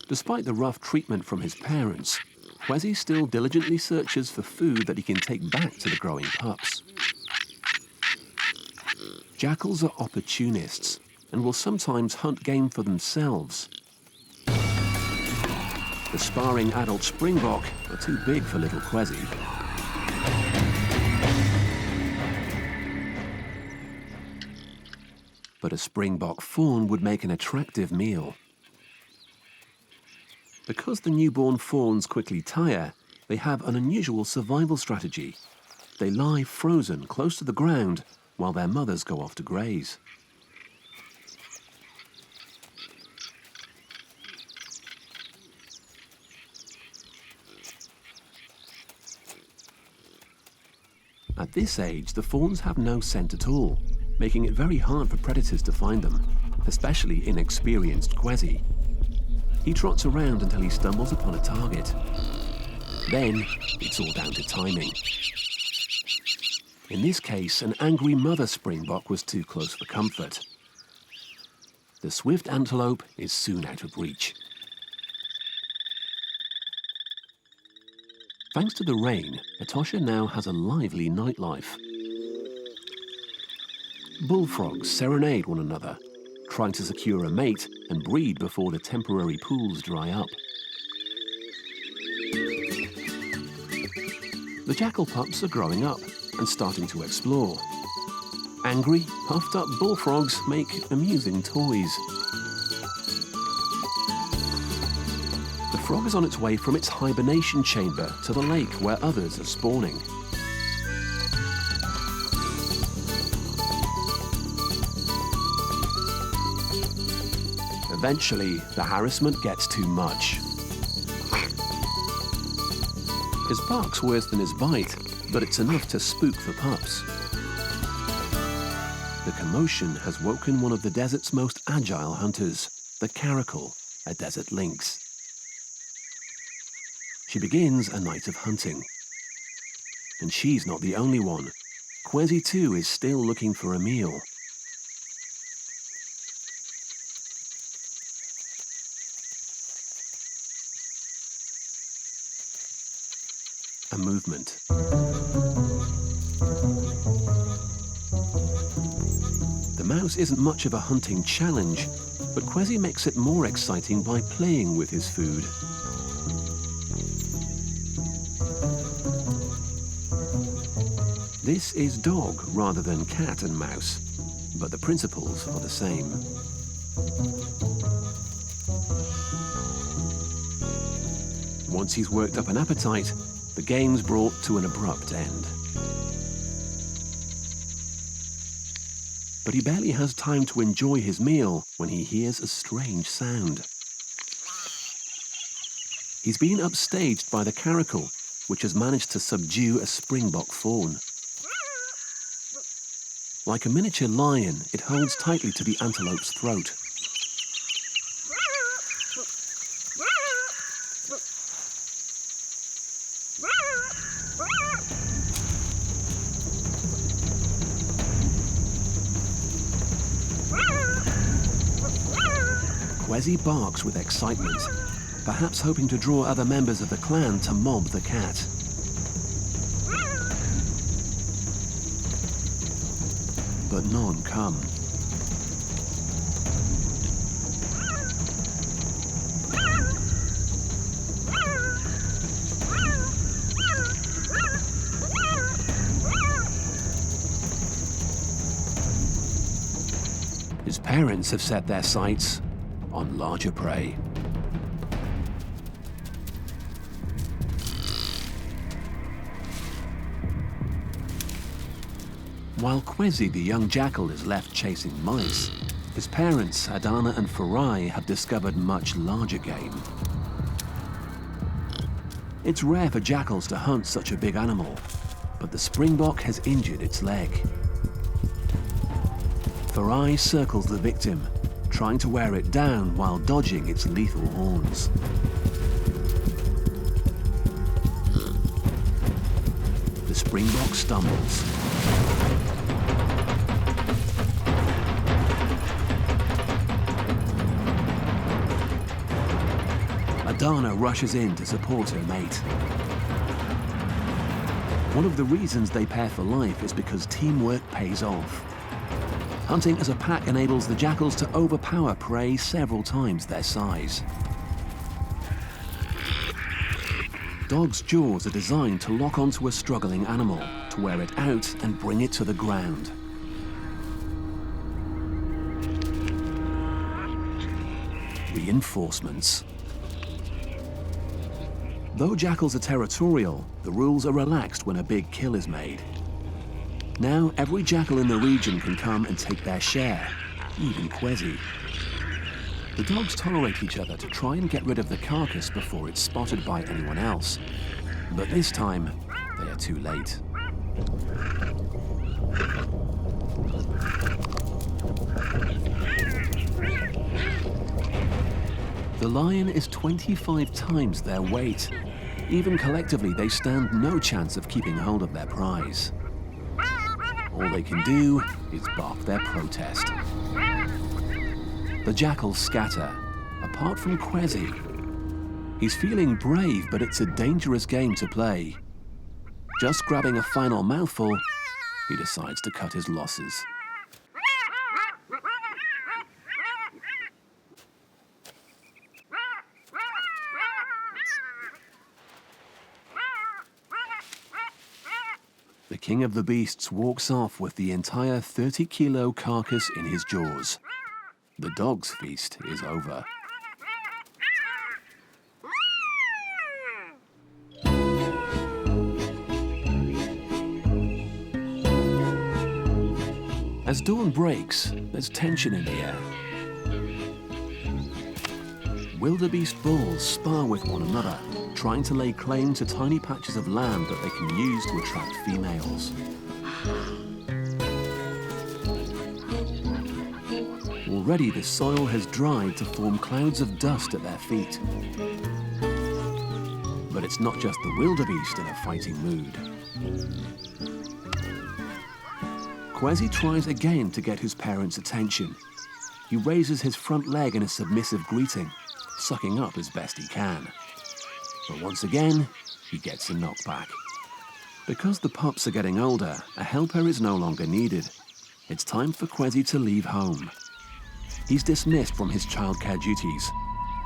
Despite the rough treatment from his parents, Kwesi still diligently searches for food that he can take back to the growing pups. Jackals are opportunists and will sometimes hunt game for themselves. The sparring adult springbok are too big for little Kwesi. But a springbok fawn would make an attractive meal. Because the newborn fawns quickly tire, they have an unusual survival strategy. They lie frozen close to the ground while their mothers go off to graze. At this age, the fawns have no scent at all, making it very hard for predators to find them, especially inexperienced Kwesi. He trots around until he stumbles upon a target. Then, it's all down to timing. In this case, an angry mother springbok was too close for comfort. The swift antelope is soon out of reach. Thanks to the rain, Atosha now has a lively nightlife. Bullfrogs serenade one another, trying to secure a mate and breed before the temporary pools dry up. The jackal pups are growing up and starting to explore. Angry, puffed-up bullfrogs make amusing toys. The frog is on its way from its hibernation chamber to the lake where others are spawning. Eventually, the harassment gets too much. His bark's worse than his bite, but it's enough to spook the pups. The commotion has woken one of the desert's most agile hunters, the caracal, a desert lynx. She begins a night of hunting. And she's not the only one. Kwezi too is still looking for a meal. A movement. The mouse isn't much of a hunting challenge, but Kwezi makes it more exciting by playing with his food. This is dog rather than cat and mouse, but the principles are the same. Once he's worked up an appetite, the game's brought to an abrupt end. But he barely has time to enjoy his meal when he hears a strange sound. He's been upstaged by the caracal, which has managed to subdue a springbok fawn. Like a miniature lion, it holds tightly to the antelope's throat. Kwezi barks with excitement, perhaps hoping to draw other members of the clan to mob the cat. But none come. His parents have set their sights on larger prey. While Kwezi, the young jackal, is left chasing mice, his parents, Adana and Farai, have discovered much larger game. It's rare for jackals to hunt such a big animal, but the springbok has injured its leg. Farai circles the victim, trying to wear it down while dodging its lethal horns. The springbok stumbles. Adana rushes in to support her mate. One of the reasons they pair for life is because teamwork pays off. Hunting as a pack enables the jackals to overpower prey several times their size. Dogs' jaws are designed to lock onto a struggling animal, to wear it out and bring it to the ground. Reinforcements. Though jackals are territorial, the rules are relaxed when a big kill is made. Now, every jackal in the region can come and take their share, even Kwezi. The dogs tolerate each other to try and get rid of the carcass before it's spotted by anyone else. But this time, they are too late. The lion is 25 times their weight. Even collectively, they stand no chance of keeping hold of their prize. All they can do is bark their protest. The jackals scatter, apart from Kwezi. He's feeling brave, but it's a dangerous game to play. Just grabbing a final mouthful, he decides to cut his losses. The king of the beasts walks off with the entire 30-kilo carcass in his jaws. The dog's feast is over. As dawn breaks, there's tension in the air. Wildebeest bulls spar with one another, trying to lay claim to tiny patches of land that they can use to attract females. Already the soil has dried to form clouds of dust at their feet. But it's not just the wildebeest in a fighting mood. Kwezi tries again to get his parents' attention. He raises his front leg in a submissive greeting, sucking up as best he can. But once again, he gets a knockback. Because the pups are getting older, a helper is no longer needed. It's time for Kwezi to leave home. He's dismissed from his childcare duties.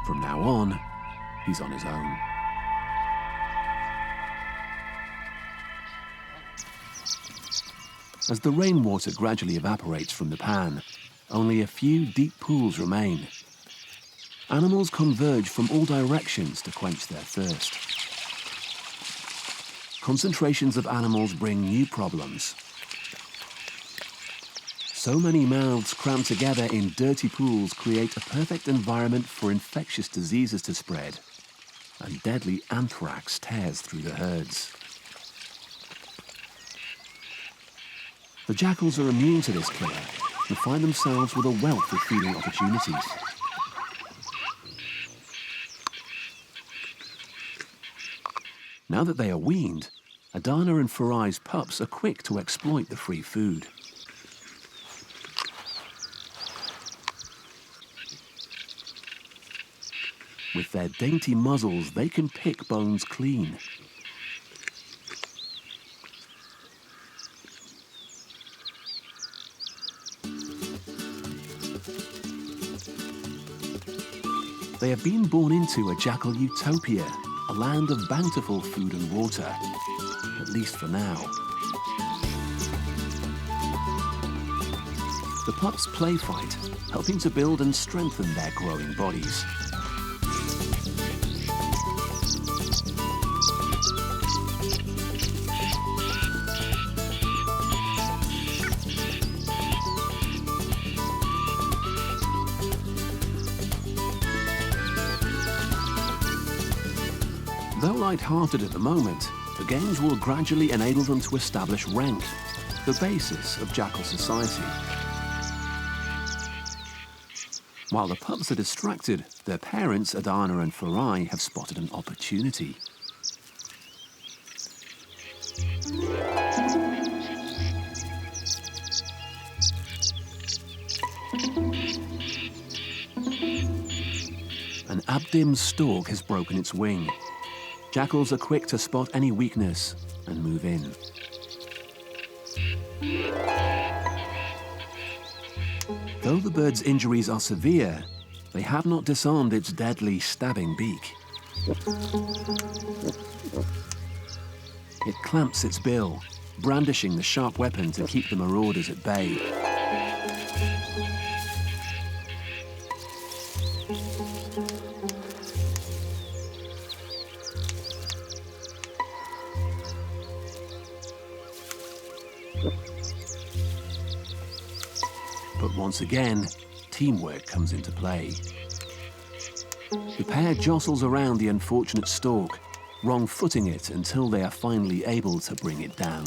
From now on, he's on his own. As the rainwater gradually evaporates from the pan, only a few deep pools remain. Animals converge from all directions to quench their thirst. Concentrations of animals bring new problems. So many mouths crammed together in dirty pools create a perfect environment for infectious diseases to spread, and deadly anthrax tears through the herds. The jackals are immune to this killer and find themselves with a wealth of feeding opportunities. Now that they are weaned, Adana and Farai's pups are quick to exploit the free food. With their dainty muzzles, they can pick bones clean. They have been born into a jackal utopia, a land of bountiful food and water, at least for now. The pups play fight, helping to build and strengthen their growing bodies. Though light-hearted at the moment, the games will gradually enable them to establish rank, the basis of jackal society. While the pups are distracted, their parents, Adana and Farai, have spotted an opportunity. An Abdim stork has broken its wing. Jackals are quick to spot any weakness and move in. Though the bird's injuries are severe, they have not disarmed its deadly, stabbing beak. It clamps its bill, brandishing the sharp weapon to keep the marauders at bay. But once again, teamwork comes into play. The pair jostles around the unfortunate stork, wrong-footing it until they are finally able to bring it down.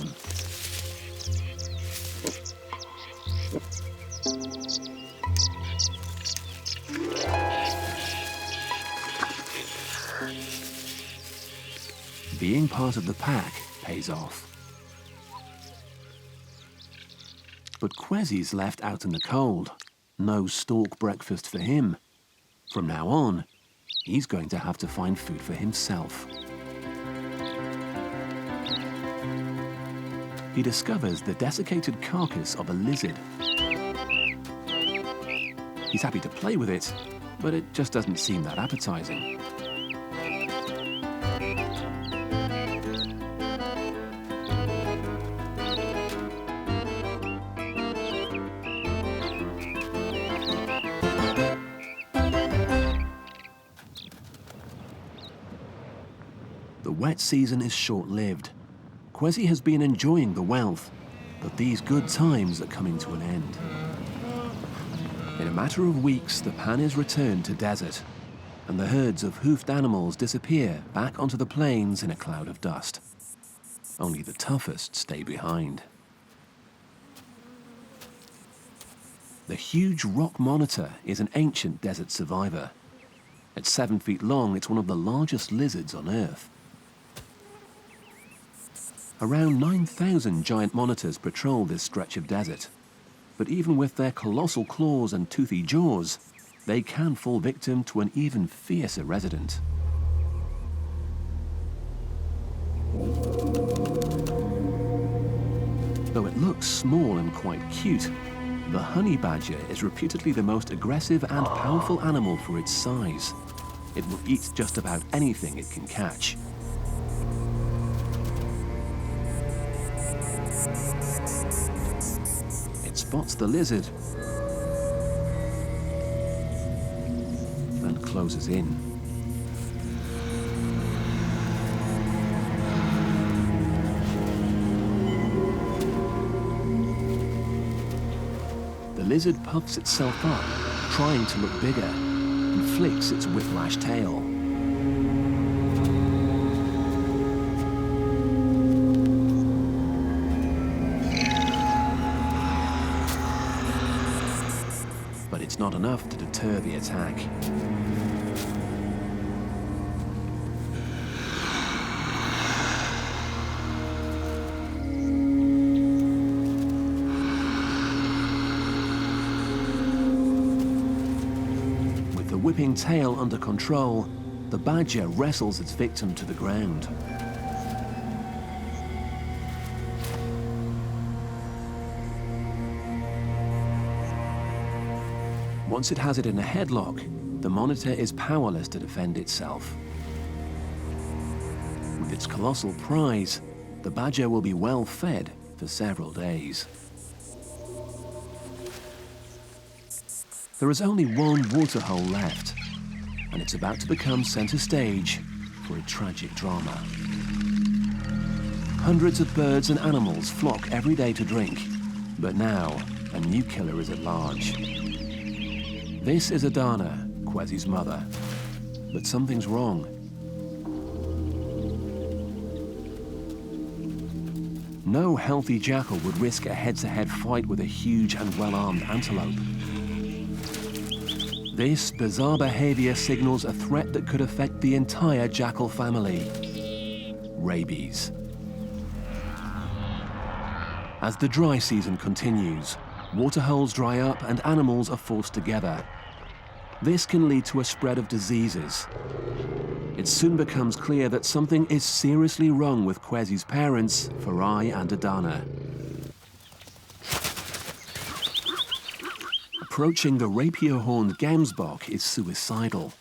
Being part of the pack pays off. But Kwezi's left out in the cold. No stork breakfast for him. From now on, he's going to have to find food for himself. He discovers the desiccated carcass of a lizard. He's happy to play with it, but it just doesn't seem that appetizing. The wet season is short-lived. Kwezi has been enjoying the wealth, but these good times are coming to an end. In a matter of weeks, the pan is returned to desert. and the herds of hoofed animals disappear back onto the plains in a cloud of dust. Only the toughest stay behind. The huge rock monitor is an ancient desert survivor. At 7 feet long, it's one of the largest lizards on Earth. Around 9,000 giant monitors patrol this stretch of desert. But even with their colossal claws and toothy jaws, they can fall victim to an even fiercer resident. Though it looks small and quite cute, the honey badger is reputedly the most aggressive and powerful animal for its size. It will eat just about anything it can catch. It spots the lizard and closes in. The lizard puffs itself up, trying to look bigger, and flicks its whiplash tail. But it's not enough to deter the attack. With the whipping tail under control, the badger wrestles its victim to the ground. Once it has it in a headlock, the monitor is powerless to defend itself. With its colossal prize, the badger will be well fed for several days. There is only one waterhole left, and it's about to become center stage for a tragic drama. Hundreds of birds and animals flock every day to drink, but now a new killer is at large. This is Adana, Kwesi's mother, but something's wrong. No healthy jackal would risk a head-to-head fight with a huge and well-armed antelope. This bizarre behavior signals a threat that could affect the entire jackal family: rabies. As the dry season continues, waterholes dry up and animals are forced together. This can lead to a spread of diseases. It soon becomes clear that something is seriously wrong with Kwesi's parents, Farai and Adana. Approaching the rapier-horned gamsbok is suicidal.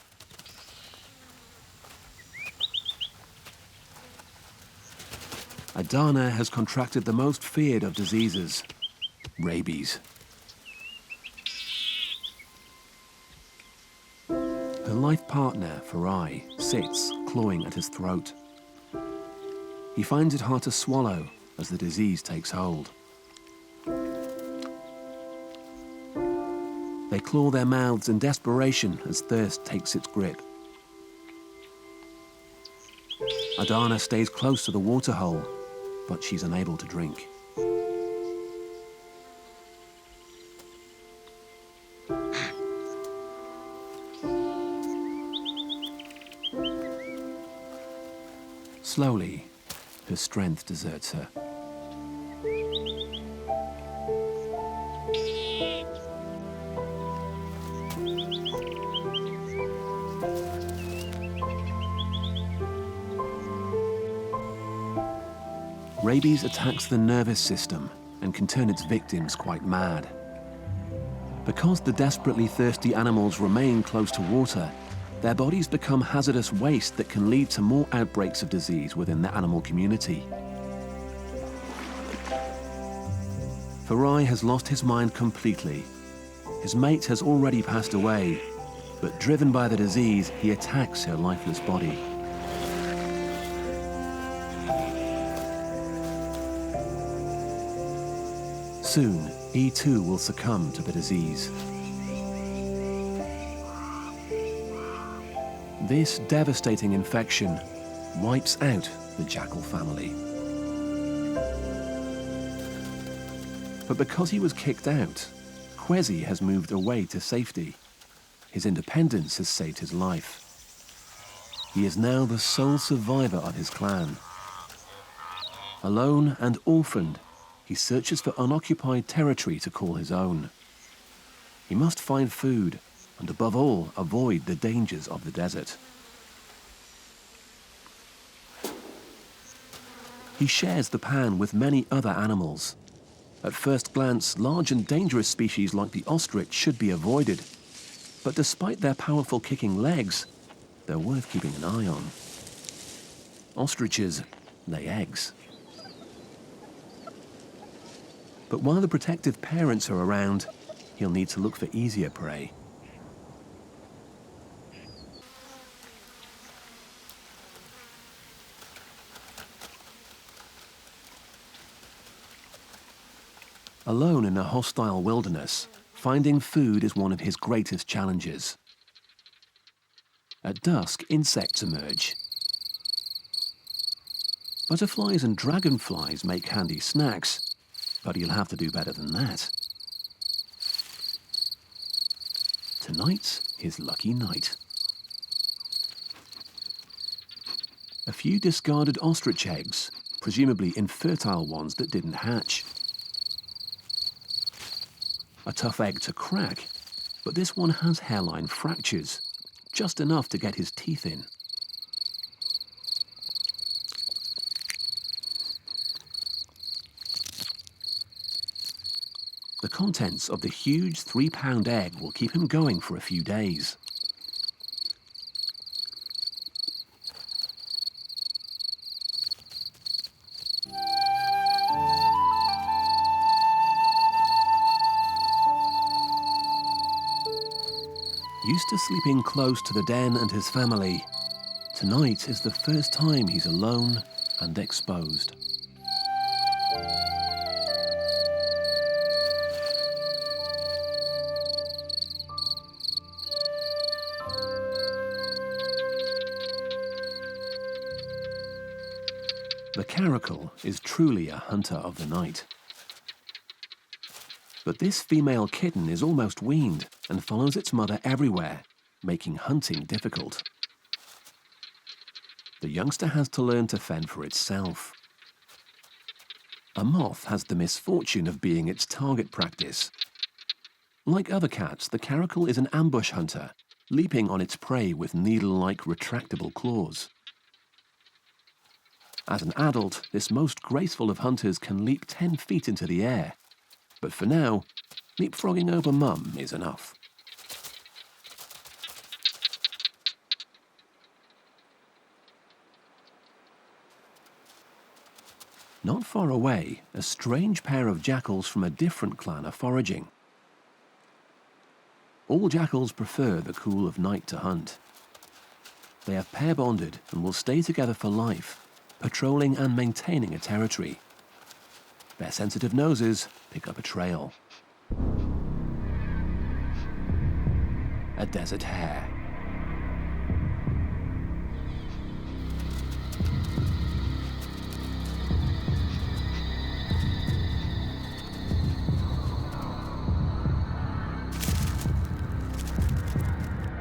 Adana has contracted the most feared of diseases: rabies. Her life partner, Farai, sits, clawing at his throat. He finds it hard to swallow as the disease takes hold. They claw their mouths in desperation as thirst takes its grip. Adana stays close to the waterhole, but she's unable to drink. Slowly, her strength deserts her. Rabies attacks the nervous system and can turn its victims quite mad. Because the desperately thirsty animals remain close to water, their bodies become hazardous waste that can lead to more outbreaks of disease within the animal community. Farai has lost his mind completely. His mate has already passed away, but driven by the disease, he attacks her lifeless body. Soon, he too will succumb to the disease. This devastating infection wipes out the jackal family. But because he was kicked out, Kwesi has moved away to safety. His independence has saved his life. He is now the sole survivor of his clan. Alone and orphaned, he searches for unoccupied territory to call his own. He must find food and, above all, avoid the dangers of the desert. He shares the pan with many other animals. At first glance, large and dangerous species like the ostrich should be avoided. But despite their powerful kicking legs, they're worth keeping an eye on. Ostriches lay eggs. But while the protective parents are around, he'll need to look for easier prey. Alone in a hostile wilderness, finding food is one of his greatest challenges. At dusk, insects emerge. Butterflies and dragonflies make handy snacks, but he'll have to do better than that. Tonight's his lucky night. A few discarded ostrich eggs, presumably infertile ones that didn't hatch. A tough egg to crack, but this one has hairline fractures, just enough to get his teeth in. The contents of the huge 3-pound egg will keep him going for a few days. Used to sleeping close to the den and his family, tonight is the first time he's alone and exposed. The caracal is truly a hunter of the night. But this female kitten is almost weaned and follows its mother everywhere, making hunting difficult. The youngster has to learn to fend for itself. A moth has the misfortune of being its target practice. Like other cats, the caracal is an ambush hunter, leaping on its prey with needle-like retractable claws. As an adult, this most graceful of hunters can leap 10 feet into the air. But for now, leapfrogging over mum is enough. Not far away, a strange pair of jackals from a different clan are foraging. All jackals prefer the cool of night to hunt. They have pair bonded and will stay together for life, patrolling and maintaining a territory. Their sensitive noses pick up a trail. A desert hare.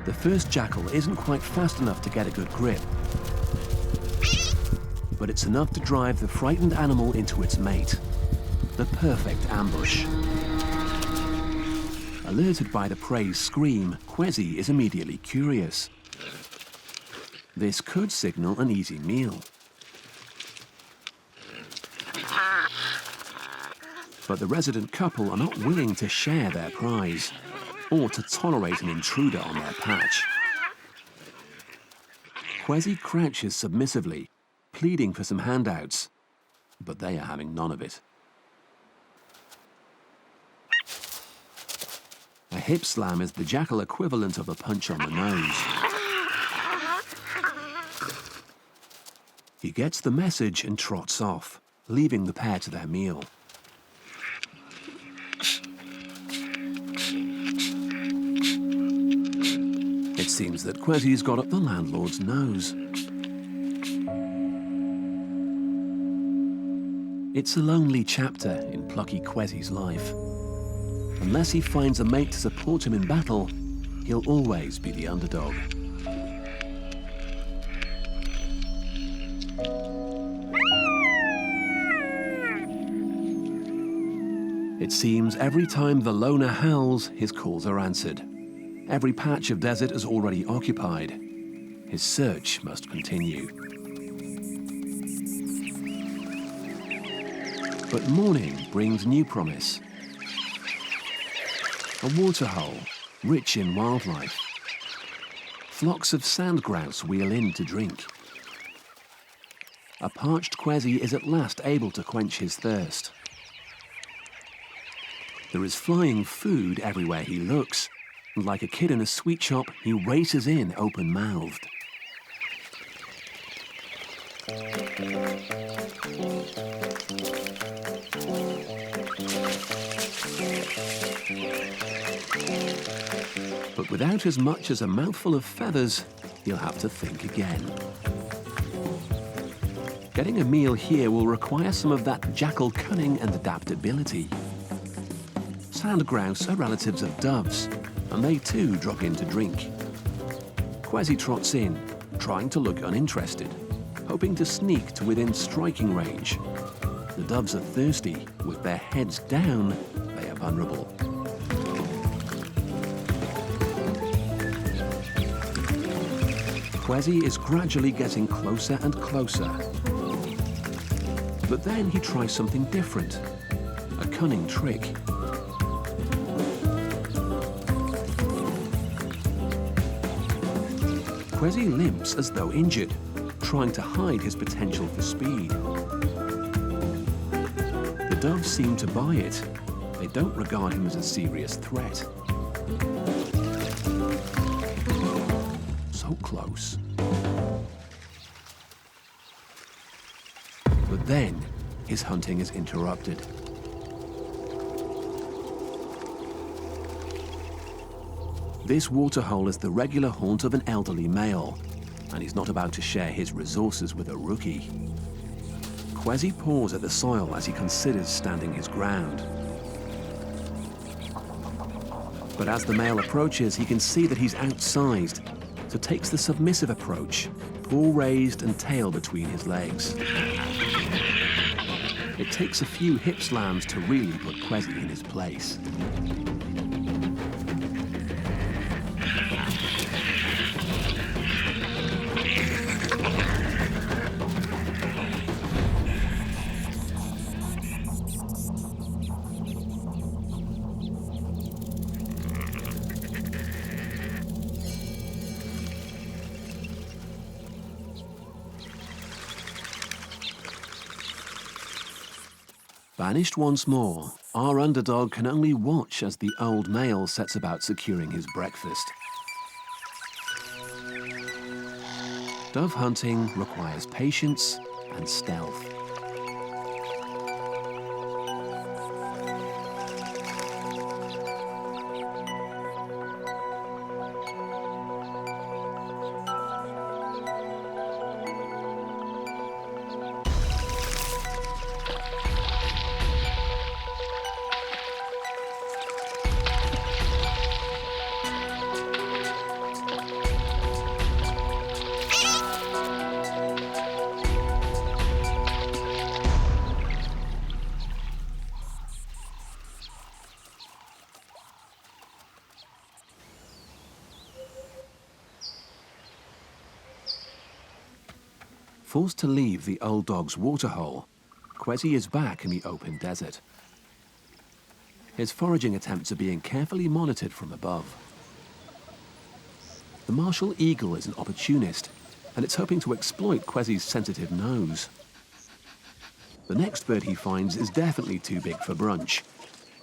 The first jackal isn't quite fast enough to get a good grip, but it's enough to drive the frightened animal into its mate. The perfect ambush. Alerted by the prey's scream, Kwesi is immediately curious. This could signal an easy meal. But the resident couple are not willing to share their prize, or to tolerate an intruder on their patch. Kwesi crouches submissively, pleading for some handouts, but they are having none of it. A hip slam is the jackal equivalent of a punch on the nose. He gets the message and trots off, leaving the pair to their meal. It seems that Kwesi's got up the landlord's nose. It's a lonely chapter in plucky Kwesi's life. Unless he finds a mate to support him in battle, he'll always be the underdog. It seems every time the loner howls, his calls are answered. Every patch of desert is already occupied. His search must continue. But morning brings new promise. A waterhole, rich in wildlife. Flocks of sand grouse wheel in to drink. A parched Kwesi is at last able to quench his thirst. There is flying food everywhere he looks, and like a kid in a sweet shop, he races in open-mouthed. But without as much as a mouthful of feathers, he'll have to think again. Getting a meal here will require some of that jackal cunning and adaptability. Sand grouse are relatives of doves, and they too drop in to drink. Kwesi trots in, trying to look uninterested, hoping to sneak to within striking range. The doves are thirsty. With their heads down, they are vulnerable. Kwesi is gradually getting closer and closer. But then he tries something different, a cunning trick. Kwesi limps as though injured, trying to hide his potential for speed. The doves seem to buy it. They don't regard him as a serious threat. So close. But then, his hunting is interrupted. This waterhole is the regular haunt of an elderly male, and he's not about to share his resources with a rookie. Kwesi paws at the soil as he considers standing his ground. But as the male approaches, he can see that he's outsized, so takes the submissive approach, paw raised and tail between his legs. It takes a few hip slams to really put Kwesi in his place. Banished once more, our underdog can only watch as the old male sets about securing his breakfast. Dove hunting requires patience and stealth. Forced to leave the old dog's waterhole, Kwesi is back in the open desert. His foraging attempts are being carefully monitored from above. The martial eagle is an opportunist, and it's hoping to exploit Kwesi's sensitive nose. The next bird he finds is definitely too big for brunch,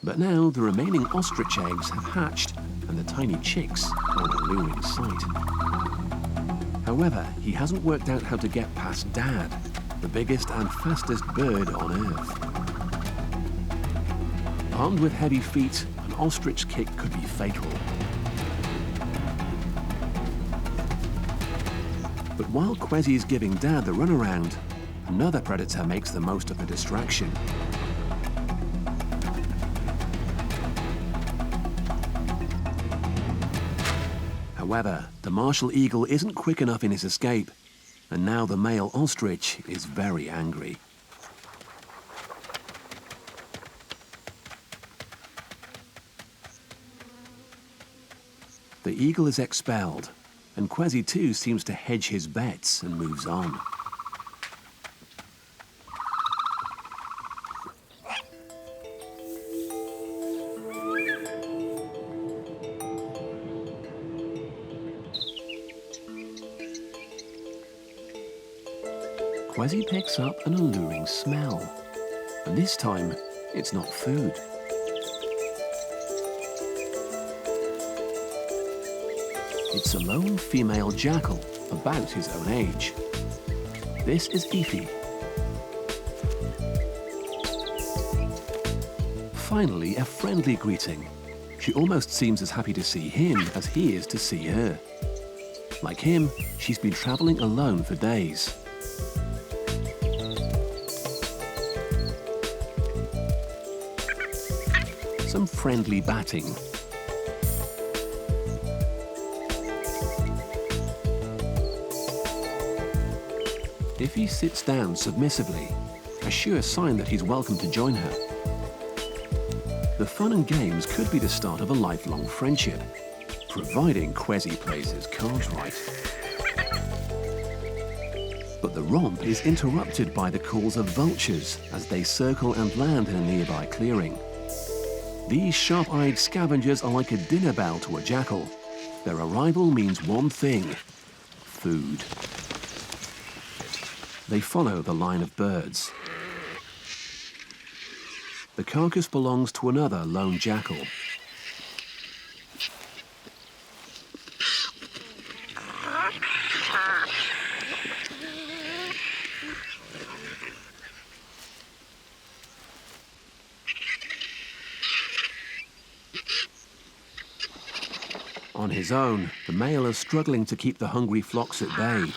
but now the remaining ostrich eggs have hatched, and the tiny chicks are an alluring sight. However, he hasn't worked out how to get past Dad, the biggest and fastest bird on Earth. Armed with heavy feet, an ostrich kick could be fatal. But while Kwesi's giving Dad the runaround, another predator makes the most of the distraction. However, the martial eagle isn't quick enough in his escape, and now the male ostrich is very angry. The eagle is expelled, and Kwesi too seems to hedge his bets and moves on. Kwesi picks up an alluring smell, and this time it's not food. It's a lone female jackal, about his own age. This is Ify. Finally, a friendly greeting. She almost seems as happy to see him as he is to see her. Like him, she's been traveling alone for days. Some friendly batting. Ify sits down submissively, a sure sign that he's welcome to join her. The fun and games could be the start of a lifelong friendship, providing Kwesi plays his cards right. But the romp is interrupted by the calls of vultures as they circle and land in a nearby clearing. These sharp-eyed scavengers are like a dinner bell to a jackal. Their arrival means one thing: food. They follow the line of birds. The carcass belongs to another lone jackal. On his own, the male is struggling to keep the hungry flocks at bay.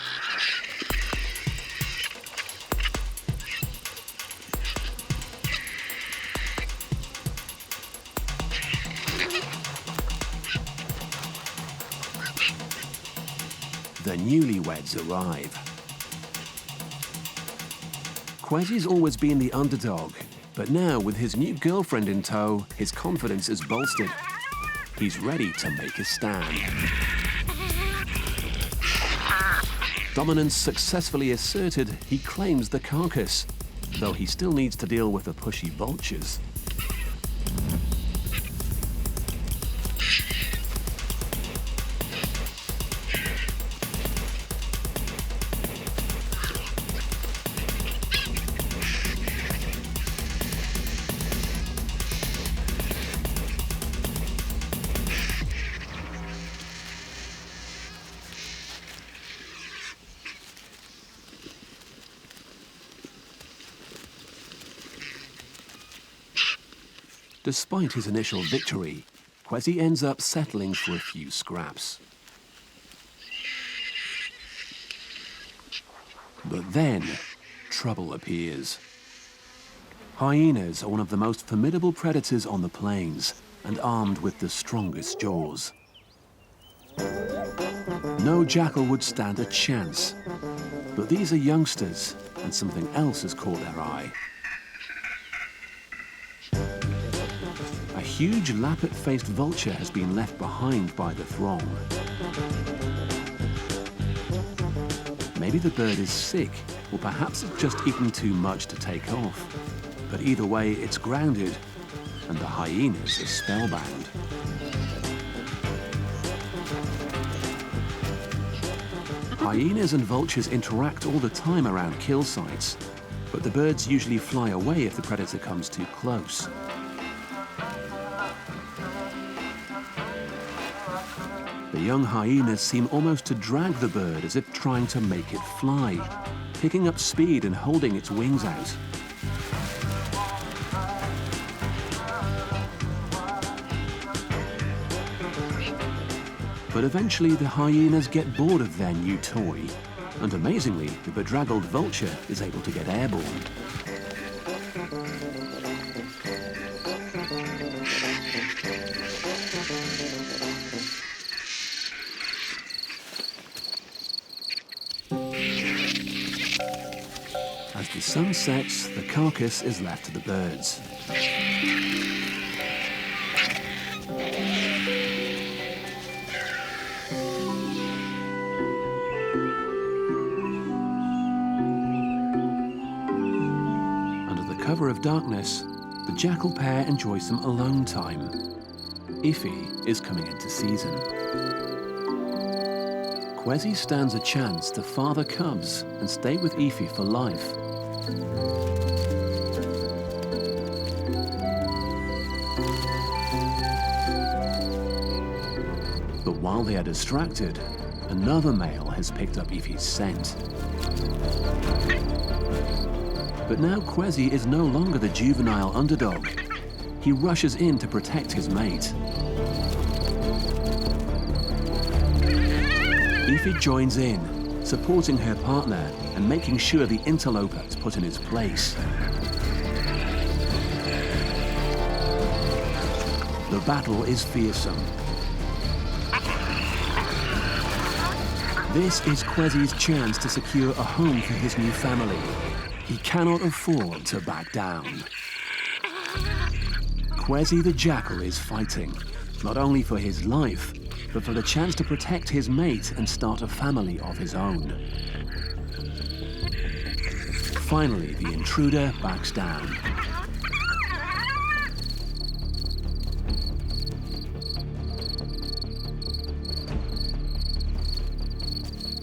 The newlyweds arrive. Kwesi's always been the underdog, but now with his new girlfriend in tow, his confidence is bolstered. He's ready to make a stand. Dominance successfully asserted, he claims the carcass, though he still needs to deal with the pushy vultures. Despite his initial victory, Kwesi ends up settling for a few scraps. But then, trouble appears. Hyenas are one of the most formidable predators on the plains, and armed with the strongest jaws. No jackal would stand a chance, but these are youngsters, and something else has caught their eye. A huge lappet-faced vulture has been left behind by the throng. Maybe the bird is sick, or perhaps it's just eaten too much to take off. But either way, it's grounded, and the hyenas are spellbound. Hyenas and vultures interact all the time around kill sites, but the birds usually fly away if the predator comes too close. The young hyenas seem almost to drag the bird as if trying to make it fly, picking up speed and holding its wings out. But eventually the hyenas get bored of their new toy And amazingly, the bedraggled vulture is able to get airborne. As the sun sets, the carcass is left to the birds. Cover of darkness, the jackal pair enjoy some alone time. Ify is coming into season. Kwezi stands a chance to father cubs and stay with Ify for life. But while they are distracted, another male has picked up Ify's scent. But now Kwezi is no longer the juvenile underdog. He rushes in to protect his mate. Ify joins in, supporting her partner and making sure the interloper is put in its place. The battle is fearsome. This is Kwezi's chance to secure a home for his new family. He cannot afford to back down. Kwezi the jackal is fighting, not only for his life, but for the chance to protect his mate and start a family of his own. Finally, the intruder backs down.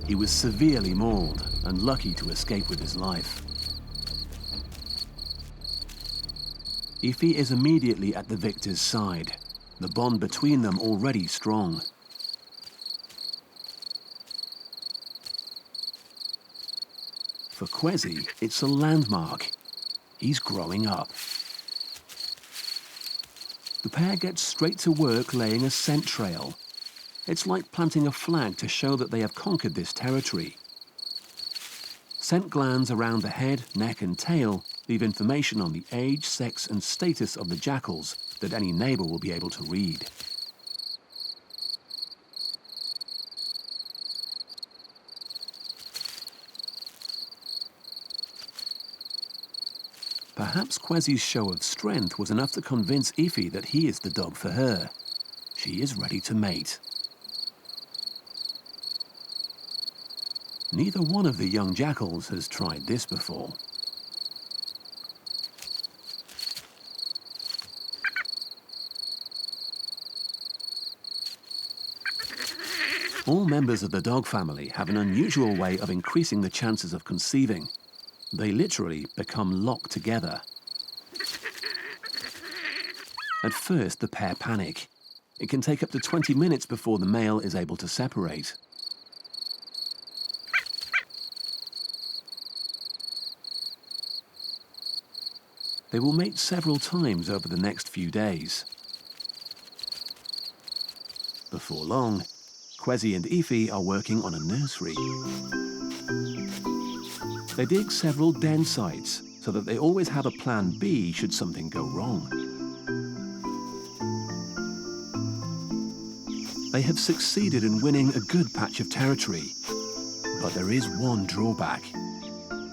He was severely mauled and lucky to escape with his life. Ify is immediately at the victor's side, the bond between them already strong. For Kwezi, it's a landmark. He's growing up. The pair gets straight to work laying a scent trail. It's like planting a flag to show that they have conquered this territory. Scent glands around the head, neck and tail leave information on the age, sex and status of the jackals that any neighbor will be able to read. Perhaps Kwezi's show of strength was enough to convince Ify that he is the dog for her. She is ready to mate. Neither one of the young jackals has tried this before. All members of the dog family have an unusual way of increasing the chances of conceiving. They literally become locked together. At first, the pair panic. It can take up to 20 minutes before the male is able to separate. They will mate several times over the next few days. Before long, Kwezi and Ify are working on a nursery. They dig several den sites so that they always have a plan B should something go wrong. They have succeeded in winning a good patch of territory, but there is one drawback.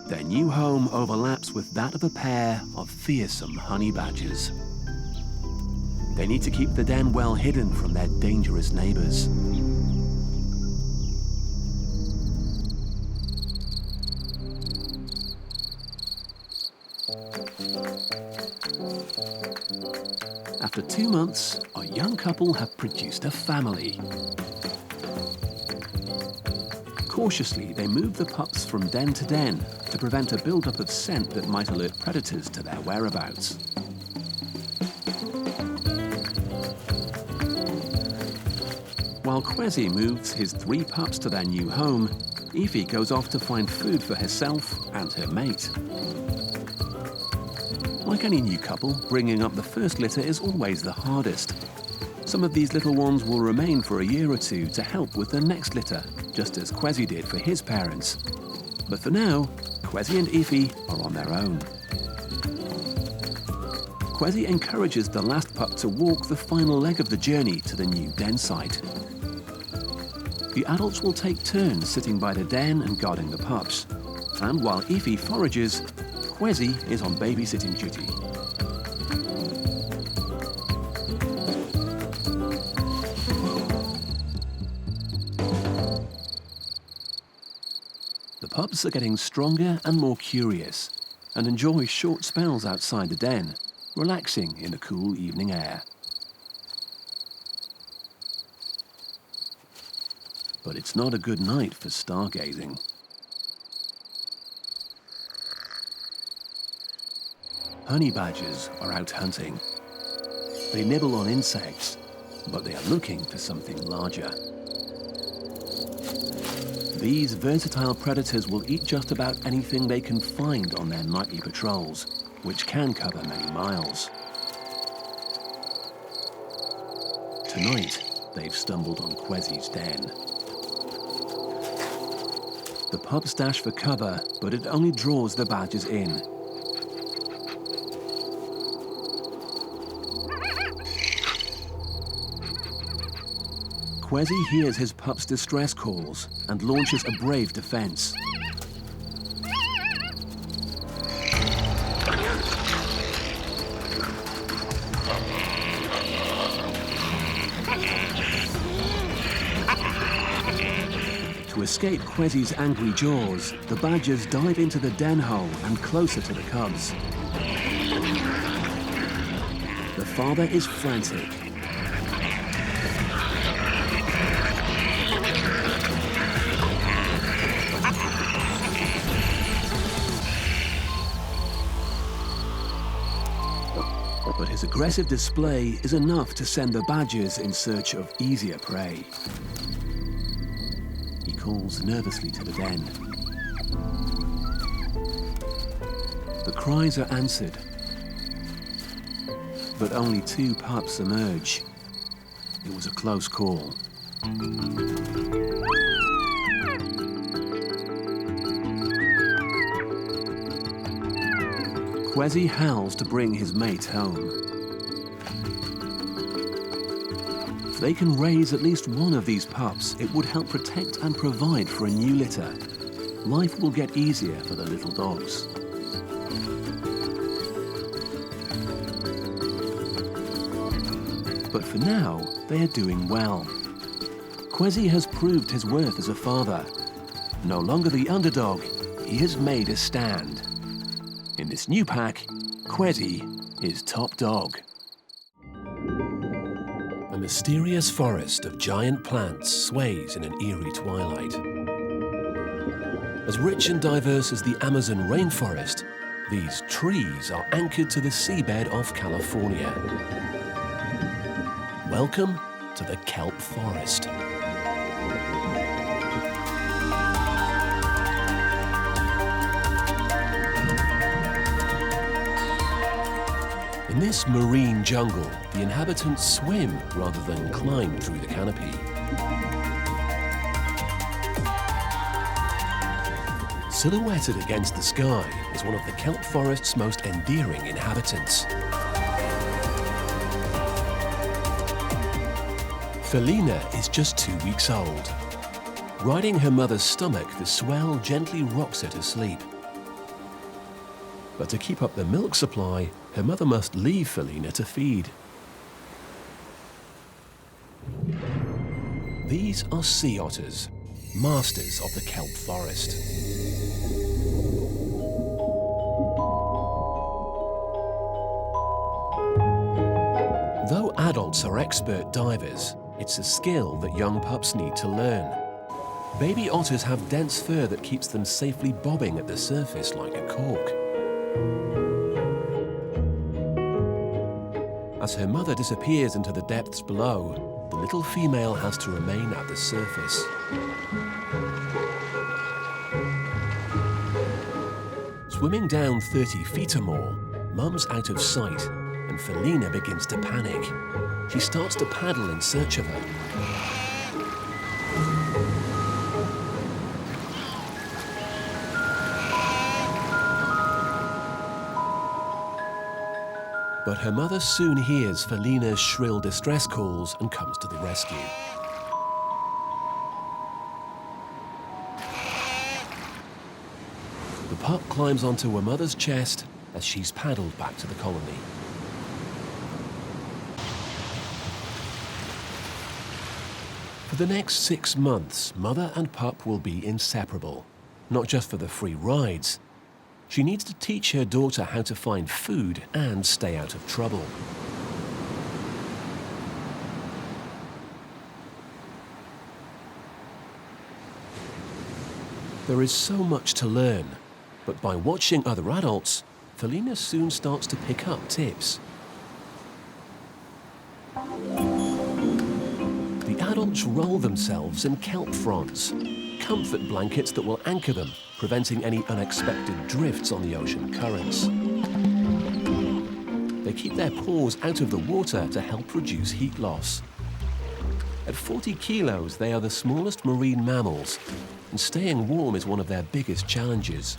Their new home overlaps with that of a pair of fearsome honey badgers. They need to keep the den well hidden from their dangerous neighbors. After 2 months, our young couple have produced a family. Cautiously, they move the pups from den to den to prevent a buildup of scent that might alert predators to their whereabouts. While Kwezi moves his 3 pups to their new home, Ify goes off to find food for herself and her mate. Like any new couple, bringing up the first litter is always the hardest. Some of these little ones will remain for a year or two to help with the next litter, just as Kwezi did for his parents. But for now, Kwezi and Ify are on their own. Kwezi encourages the last pup to walk the final leg of the journey to the new den site. The adults will take turns sitting by the den and guarding the pups. And while Ify forages, Kwezi is on babysitting duty. The pups are getting stronger and more curious and enjoy short spells outside the den, relaxing in the cool evening air. But it's not a good night for stargazing. Honey badgers are out hunting. They nibble on insects, but they are looking for something larger. These versatile predators will eat just about anything they can find on their nightly patrols, which can cover many miles. Tonight, they've stumbled on Kwezi's den. The pups dash for cover, but it only draws the badgers in. Kwezi hears his pup's distress calls and launches a brave defense. To escape Kwezi's angry jaws, the badgers dive into the den hole and closer to the cubs. The father is frantic. But his aggressive display is enough to send the badgers in search of easier prey. He calls nervously to the den. The cries are answered, but only 2 pups emerge. It was a close call. Kwezi howls to bring his mate home. If they can raise at least one of these pups, it would help protect and provide for a new litter. Life will get easier for the little dogs. But for now, they are doing well. Kwezi has proved his worth as a father. No longer the underdog, he has made a stand. In this new pack, Kwezi is top dog. A mysterious forest of giant plants sways in an eerie twilight. As rich and diverse as the Amazon rainforest, these trees are anchored to the seabed of California. Welcome to the kelp forest. In this marine jungle, the inhabitants swim rather than climb through the canopy. Silhouetted against the sky is one of the kelp forest's most endearing inhabitants. Felina is just 2 weeks old. Riding her mother's stomach, the swell gently rocks her to sleep. But to keep up the milk supply, her mother must leave Felina to feed. These are sea otters, masters of the kelp forest. Though adults are expert divers, it's a skill that young pups need to learn. Baby otters have dense fur that keeps them safely bobbing at the surface like a cork. As her mother disappears into the depths below, the little female has to remain at the surface. Swimming down 30 feet or more, Mum's out of sight, and Felina begins to panic. she starts to paddle in search of her. But her mother soon hears Felina's shrill distress calls and comes to the rescue. The pup climbs onto her mother's chest as she's paddled back to the colony. For the next 6 months, mother and pup will be inseparable, not just for the free rides. She needs to teach her daughter how to find food and stay out of trouble. There is so much to learn, but by watching other adults, Felina soon starts to pick up tips. The adults roll themselves in kelp fronds, comfort blankets that will anchor them, preventing any unexpected drifts on the ocean currents. They keep their paws out of the water to help reduce heat loss. At 40 kilos, they are the smallest marine mammals, and staying warm is one of their biggest challenges.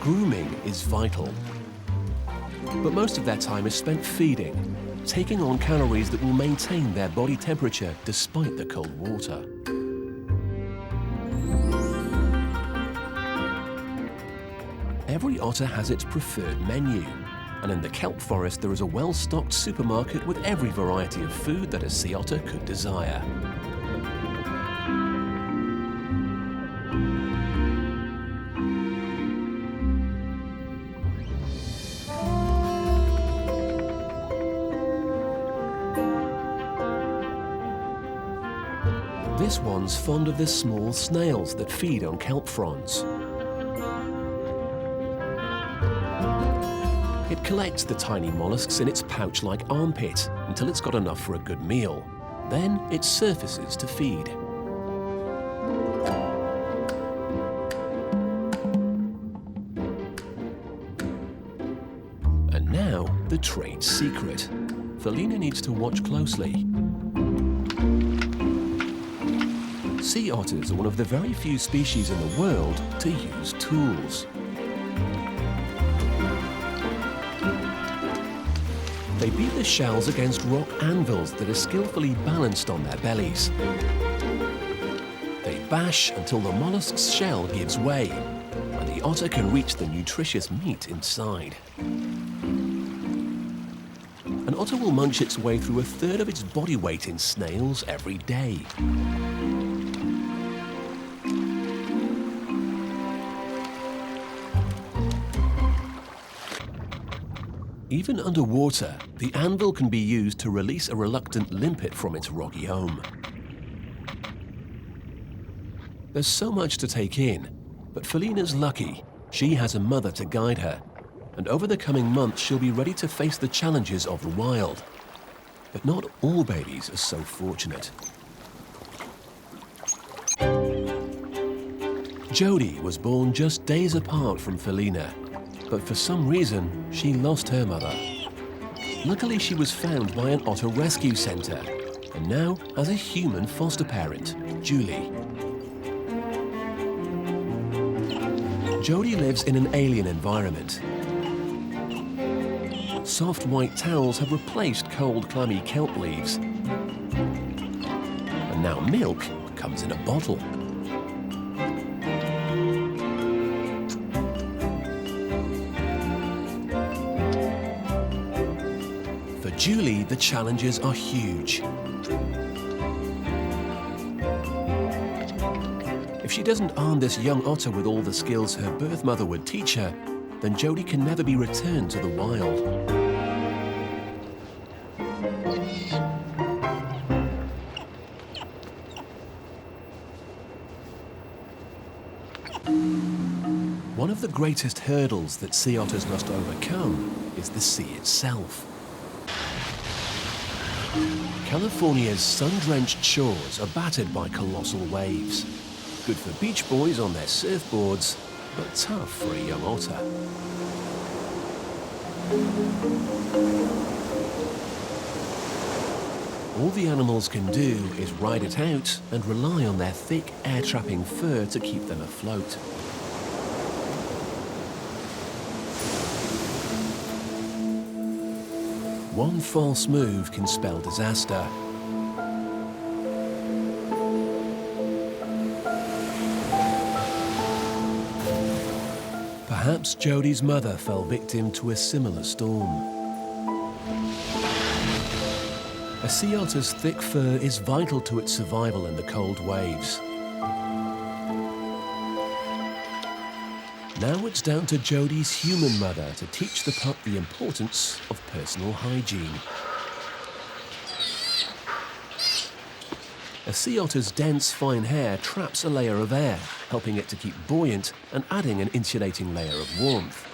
Grooming is vital, but most of their time is spent feeding, taking on calories that will maintain their body temperature despite the cold water. Every otter has its preferred menu, and in the kelp forest there is a well-stocked supermarket with every variety of food that a sea otter could desire. This one's fond of the small snails that feed on kelp fronds. It collects the tiny mollusks in its pouch-like armpit until it's got enough for a good meal. Then it surfaces to feed. And now, the trade secret. Felina needs to watch closely. Sea otters are one of the very few species in the world to use tools. They beat the shells against rock anvils that are skillfully balanced on their bellies. They bash until the mollusk's shell gives way, and the otter can reach the nutritious meat inside. An otter will munch its way through 1/3 of its body weight in snails every day. Even underwater, the anvil can be used to release a reluctant limpet from its rocky home. There's so much to take in, but Felina's lucky. She has a mother to guide her, and over the coming months she'll be ready to face the challenges of the wild. But not all babies are so fortunate. Jodie was born just days apart from Felina, but for some reason, she lost her mother. Luckily, she was found by an otter rescue centre, and now has a human foster parent, Julie. Jodie lives in an alien environment. Soft white towels have replaced cold, clammy kelp leaves. And now milk comes in a bottle. For Julie, the challenges are huge. If she doesn't arm this young otter with all the skills her birth mother would teach her, then Jodie can never be returned to the wild. One of the greatest hurdles that sea otters must overcome is the sea itself. California's sun-drenched shores are battered by colossal waves. Good for beach boys on their surfboards, but tough for a young otter. All the animals can do is ride it out and rely on their thick, air-trapping fur to keep them afloat. One false move can spell disaster. Perhaps Jodie's mother fell victim to a similar storm. A sea otter's thick fur is vital to its survival in the cold waves. Now it's down to Jodie's human mother to teach the pup the importance of personal hygiene. A sea otter's dense, fine hair traps a layer of air, helping it to keep buoyant and adding an insulating layer of warmth.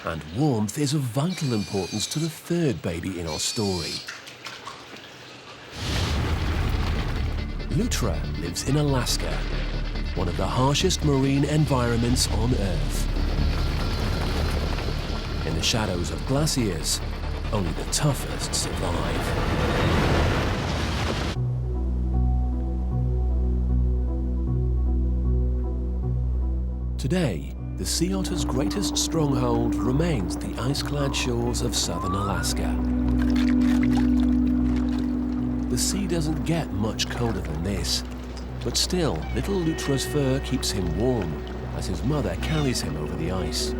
And warmth is of vital importance to the third baby in our story. Lutra lives in Alaska, one of the harshest marine environments on Earth. In the shadows of glaciers, only the toughest survive. Today, the sea otter's greatest stronghold remains the ice-clad shores of southern Alaska. The sea doesn't get much colder than this, but still, little Lutra's fur keeps him warm as his mother carries him over the ice.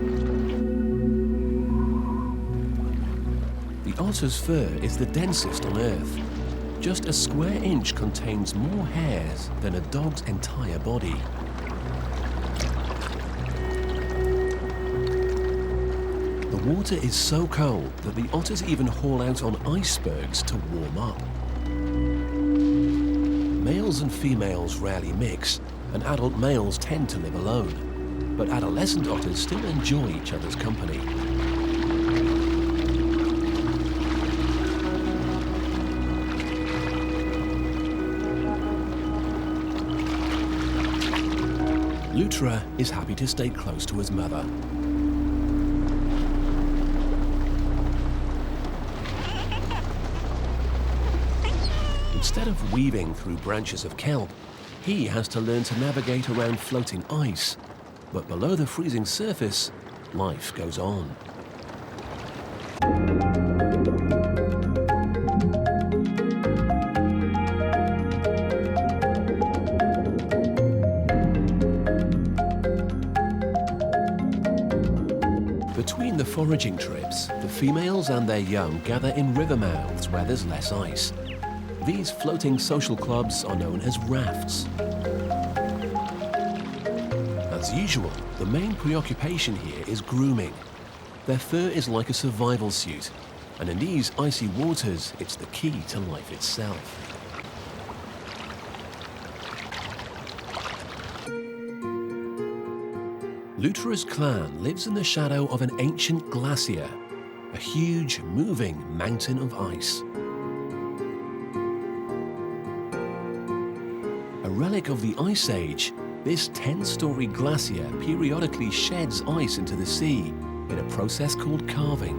The otter's fur is the densest on Earth. Just a square inch contains more hairs than a dog's entire body. The water is so cold that the otters even haul out on icebergs to warm up. Males and females rarely mix, and adult males tend to live alone. But adolescent otters still enjoy each other's company. Lutra is happy to stay close to his mother. Instead of weaving through branches of kelp, he has to learn to navigate around floating ice. But below the freezing surface, life goes on. Between the foraging trips, the females and their young gather in river mouths where there's less ice. These floating social clubs are known as rafts. As usual, the main preoccupation here is grooming. Their fur is like a survival suit, and in these icy waters, it's the key to life itself. Lutra's clan lives in the shadow of an ancient glacier, a huge, moving mountain of ice. A relic of the Ice Age, this 10-story glacier periodically sheds ice into the sea in a process called calving.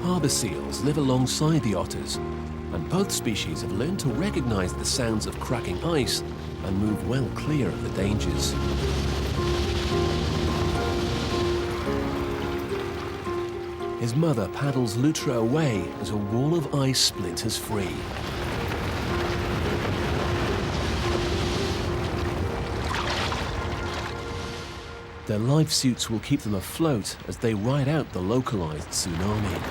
Harbour seals live alongside the otters, and both species have learned to recognize the sounds of cracking ice and move well clear of the dangers. His mother paddles Lutra away as a wall of ice splinters free. Their life suits will keep them afloat as they ride out the localized tsunami.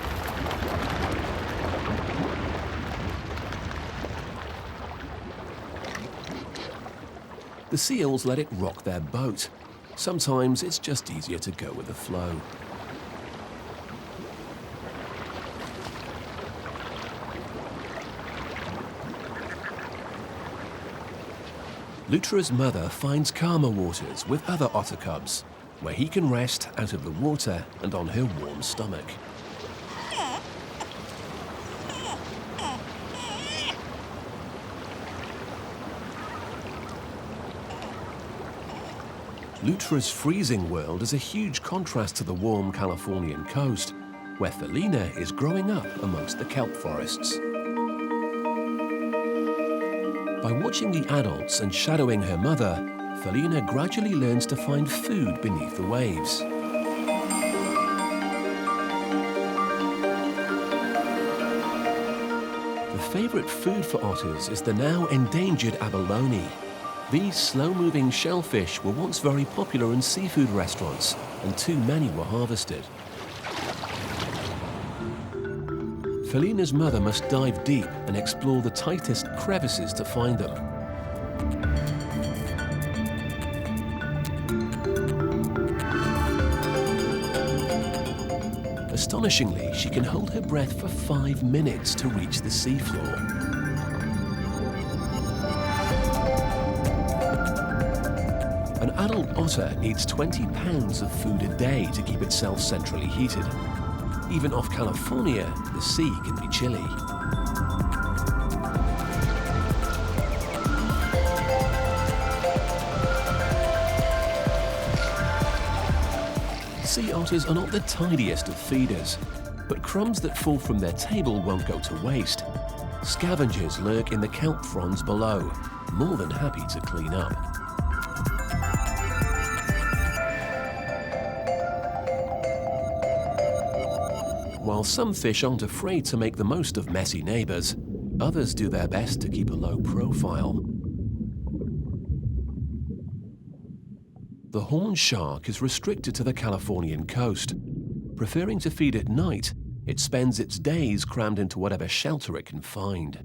The seals let it rock their boat. Sometimes it's just easier to go with the flow. Lutra's mother finds calmer waters with other otter cubs, where he can rest out of the water and on her warm stomach. Lutra's freezing world is a huge contrast to the warm Californian coast, where Felina is growing up amongst the kelp forests. By watching the adults and shadowing her mother, Felina gradually learns to find food beneath the waves. The favourite food for otters is the now endangered abalone. These slow-moving shellfish were once very popular in seafood restaurants, and too many were harvested. Felina's mother must dive deep and explore the tightest crevices to find them. Astonishingly, she can hold her breath for 5 minutes to reach the seafloor. An adult otter needs 20 pounds of food a day to keep itself centrally heated. Even off California, the sea can be chilly. Sea otters are not the tidiest of feeders, but crumbs that fall from their table won't go to waste. Scavengers lurk in the kelp fronds below, more than happy to clean up. While some fish aren't afraid to make the most of messy neighbours, others do their best to keep a low profile. The horned shark is restricted to the Californian coast. Preferring to feed at night, it spends its days crammed into whatever shelter it can find.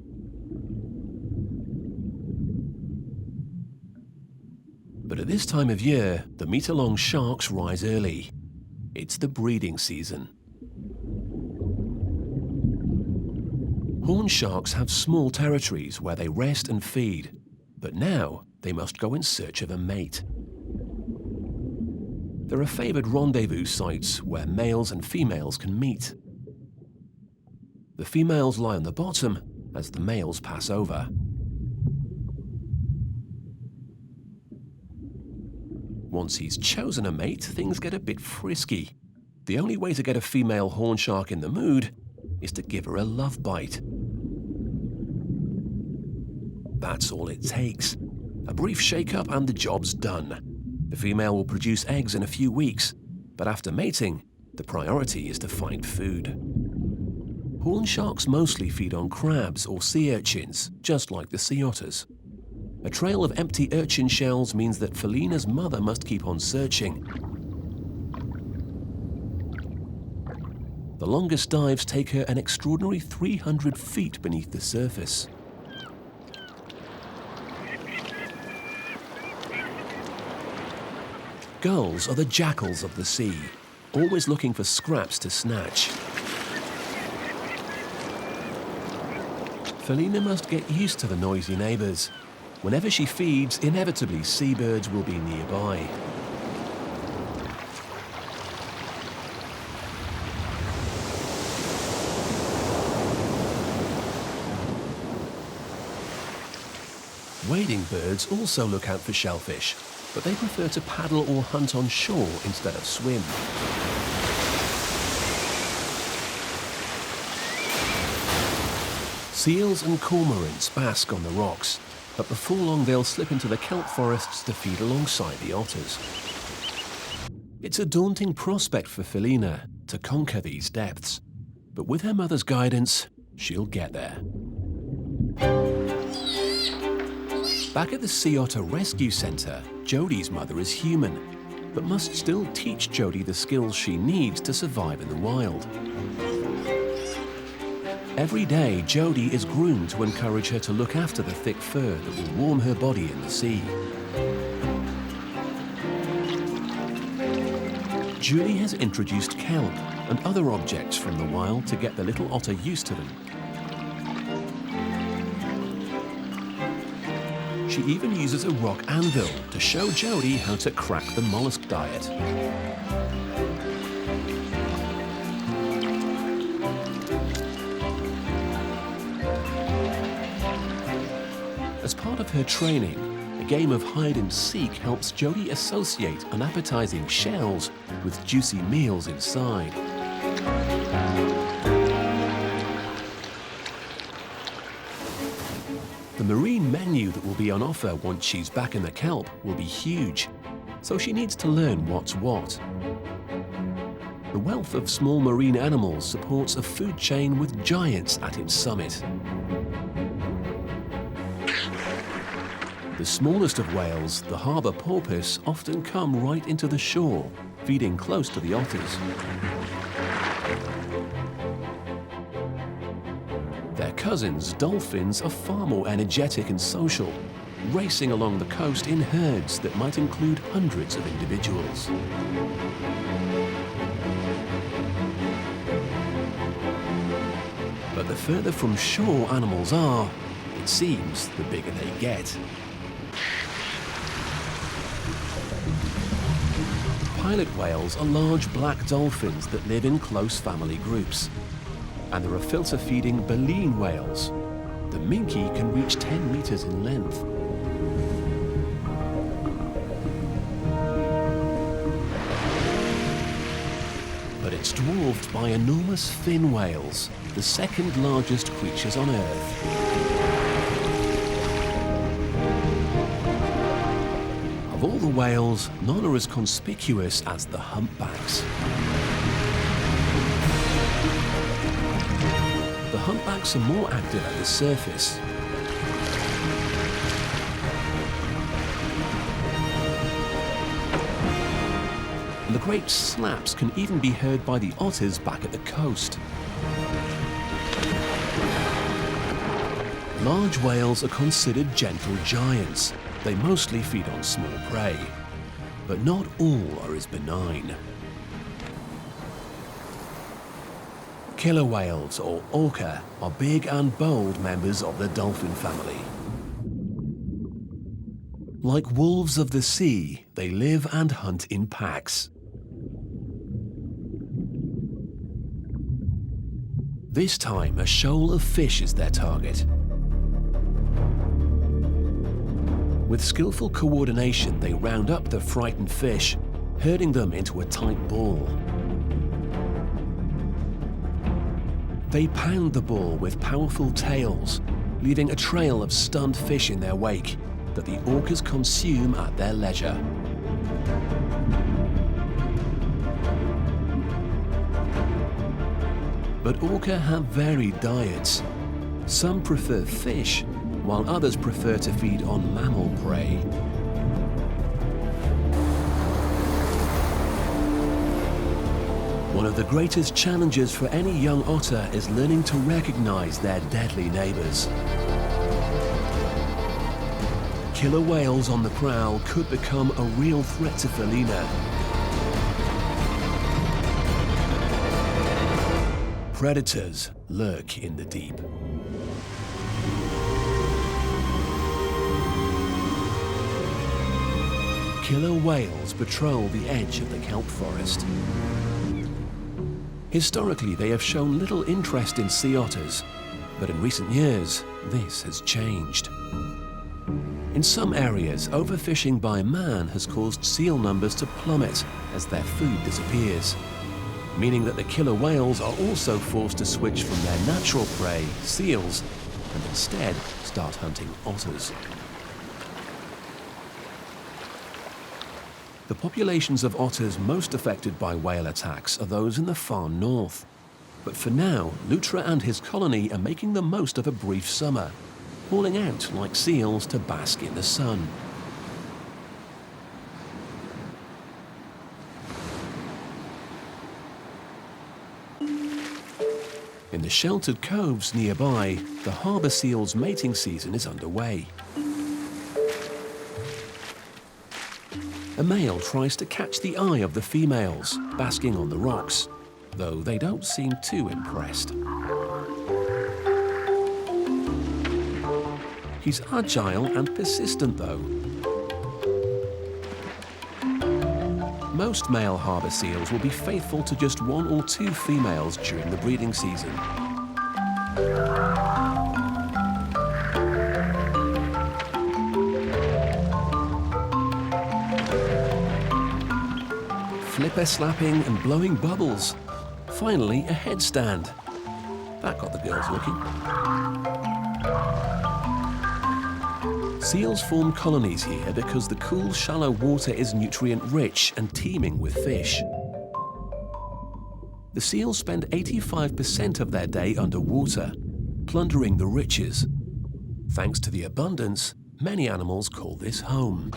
But at this time of year, the meter-long sharks rise early. It's the breeding season. Horned sharks have small territories where they rest and feed, but now they must go in search of a mate. There are favoured rendezvous sites where males and females can meet. The females lie on the bottom as the males pass over. Once he's chosen a mate, things get a bit frisky. The only way to get a female horned shark in the mood is to give her a love bite. That's all it takes. A brief shake-up and the job's done. The female will produce eggs in a few weeks, but after mating, the priority is to find food. Horned sharks mostly feed on crabs or sea urchins, just like the sea otters. A trail of empty urchin shells means that Felina's mother must keep on searching. The longest dives take her an extraordinary 300 feet beneath the surface. Gulls are the jackals of the sea, always looking for scraps to snatch. Felina must get used to the noisy neighbours. Whenever she feeds, inevitably seabirds will be nearby. Wading birds also look out for shellfish, but they prefer to paddle or hunt on shore instead of swim. Seals and cormorants bask on the rocks, but before long they'll slip into the kelp forests to feed alongside the otters. It's a daunting prospect for Felina to conquer these depths, but with her mother's guidance, she'll get there. Back at the Sea Otter Rescue Centre, Jodie's mother is human, but must still teach Jodie the skills she needs to survive in the wild. Every day, Jodie is groomed to encourage her to look after the thick fur that will warm her body in the sea. Julie has introduced kelp and other objects from the wild to get the little otter used to them. She even uses a rock anvil to show Jodie how to crack the mollusk diet. As part of her training, a game of hide and seek helps Jodie associate unappetizing shells with juicy meals inside. The marine menu that will be on offer once she's back in the kelp will be huge, so she needs to learn what's what. The wealth of small marine animals supports a food chain with giants at its summit. The smallest of whales, the harbour porpoise, often come right into the shore, feeding close to the otters. Their cousins, dolphins, are far more energetic and social, racing along the coast in herds that might include hundreds of individuals. But the further from shore animals are, it seems the bigger they get. Pilot whales are large black dolphins that live in close family groups. And there are filter-feeding baleen whales. The minke can reach 10 meters in length. But it's dwarfed by enormous fin whales, the second largest creatures on Earth. Of all the whales, none are as conspicuous as the humpbacks. The humpbacks are more active at the surface. And the great slaps can even be heard by the otters back at the coast. Large whales are considered gentle giants. They mostly feed on small prey, but not all are as benign. Killer whales, or orca, are big and bold members of the dolphin family. Like wolves of the sea, they live and hunt in packs. This time, a shoal of fish is their target. With skillful coordination, they round up the frightened fish, herding them into a tight ball. They pound the ball with powerful tails, leaving a trail of stunned fish in their wake that the orcas consume at their leisure. But orca have varied diets. Some prefer fish, while others prefer to feed on mammal prey. One of the greatest challenges for any young otter is learning to recognize their deadly neighbors. Killer whales on the prowl could become a real threat to Felina. Predators lurk in the deep. Killer whales patrol the edge of the kelp forest. Historically, they have shown little interest in sea otters, but in recent years, this has changed. In some areas, overfishing by man has caused seal numbers to plummet as their food disappears, meaning that the killer whales are also forced to switch from their natural prey, seals, and instead start hunting otters. The populations of otters most affected by whale attacks are those in the far north. But for now, Lutra and his colony are making the most of a brief summer, hauling out like seals to bask in the sun. In the sheltered coves nearby, the harbour seal's mating season is underway. A male tries to catch the eye of the females, basking on the rocks, though they don't seem too impressed. He's agile and persistent though. Most male harbour seals will be faithful to just 1 or 2 females during the breeding season. Flipper slapping and blowing bubbles. Finally, a headstand. That got the girls looking. Seals form colonies here because the cool, shallow water is nutrient-rich and teeming with fish. The seals spend 85% of their day underwater, plundering the riches. Thanks to the abundance, many animals call this home.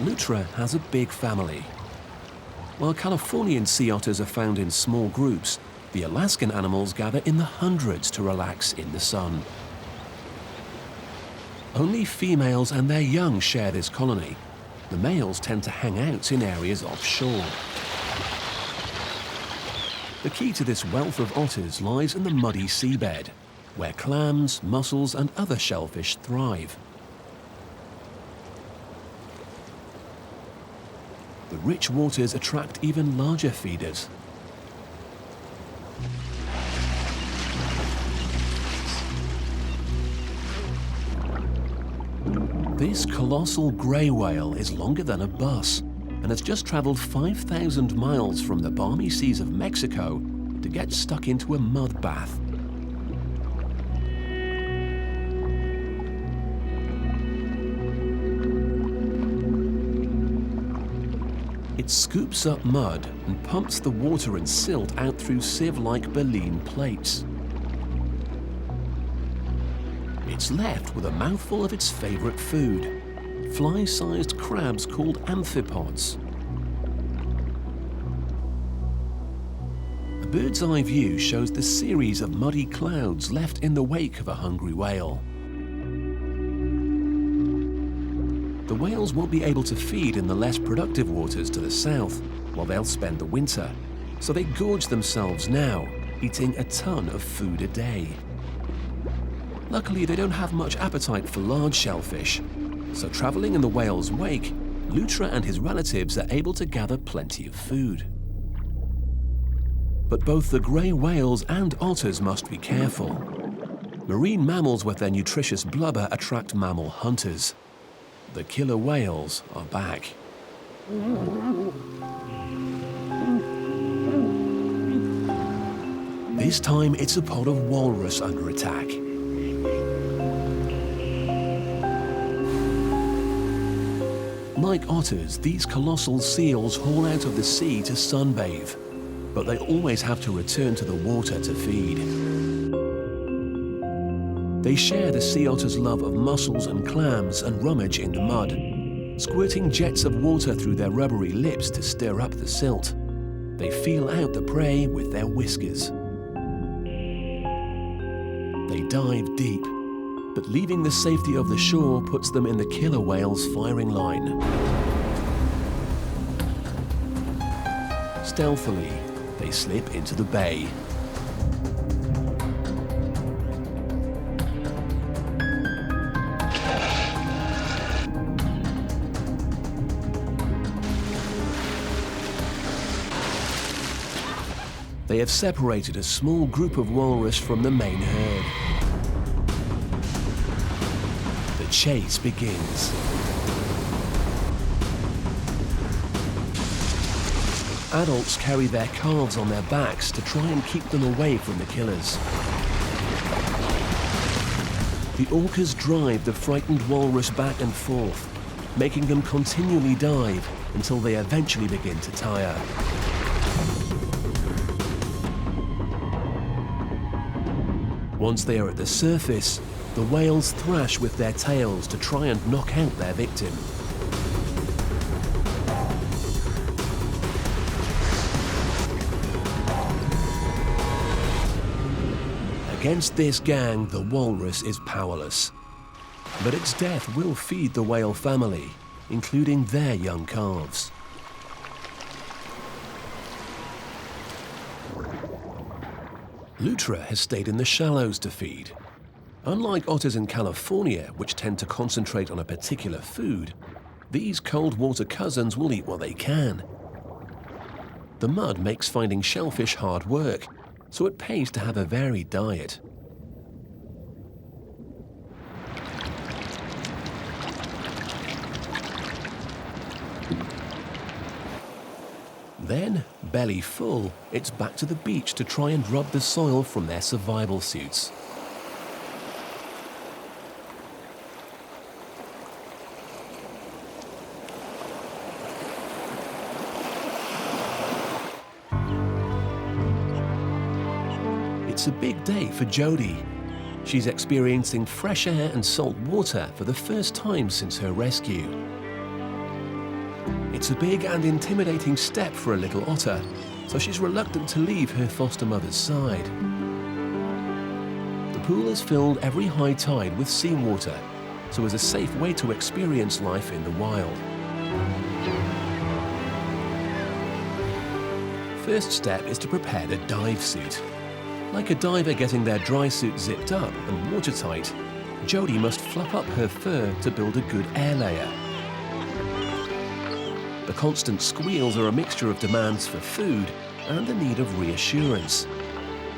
Lutra has a big family. While Californian sea otters are found in small groups, the Alaskan animals gather in the hundreds to relax in the sun. Only females and their young share this colony. The males tend to hang out in areas offshore. The key to this wealth of otters lies in the muddy seabed, where clams, mussels, and other shellfish thrive. The rich waters attract even larger feeders. This colossal grey whale is longer than a bus and has just travelled 5,000 miles from the balmy seas of Mexico to get stuck into a mud bath. It scoops up mud and pumps the water and silt out through sieve-like baleen plates. It's left with a mouthful of its favourite food, fly-sized crabs called amphipods. A bird's-eye view shows the series of muddy clouds left in the wake of a hungry whale. The whales won't be able to feed in the less productive waters to the south, while they'll spend the winter, so they gorge themselves now, eating a ton of food a day. Luckily, they don't have much appetite for large shellfish, so travelling in the whale's wake, Lutra and his relatives are able to gather plenty of food. But both the grey whales and otters must be careful. Marine mammals with their nutritious blubber attract mammal hunters. The killer whales are back. This time it's a pod of walrus under attack. Like otters, these colossal seals haul out of the sea to sunbathe, but they always have to return to the water to feed. They share the sea otter's love of mussels and clams and rummage in the mud, squirting jets of water through their rubbery lips to stir up the silt. They feel out the prey with their whiskers. They dive deep, but leaving the safety of the shore puts them in the killer whale's firing line. Stealthily, they slip into the bay. They have separated a small group of walrus from the main herd. The chase begins. Adults carry their calves on their backs to try and keep them away from the killers. The orcas drive the frightened walrus back and forth, making them continually dive until they eventually begin to tire. Once they are at the surface, the whales thrash with their tails to try and knock out their victim. Against this gang, the walrus is powerless. But its death will feed the whale family, including their young calves. Lutra has stayed in the shallows to feed. Unlike otters in California, which tend to concentrate on a particular food, these cold water cousins will eat what they can. The mud makes finding shellfish hard work, so it pays to have a varied diet. Then, belly full, it's back to the beach to try and rub the soil from their survival suits. It's a big day for Jody. She's experiencing fresh air and salt water for the first time since her rescue. It's a big and intimidating step for a little otter, so she's reluctant to leave her foster mother's side. The pool is filled every high tide with seawater, so it's a safe way to experience life in the wild. First step is to prepare the dive suit. Like a diver getting their dry suit zipped up and watertight, Jody must fluff up her fur to build a good air layer. The constant squeals are a mixture of demands for food and the need of reassurance.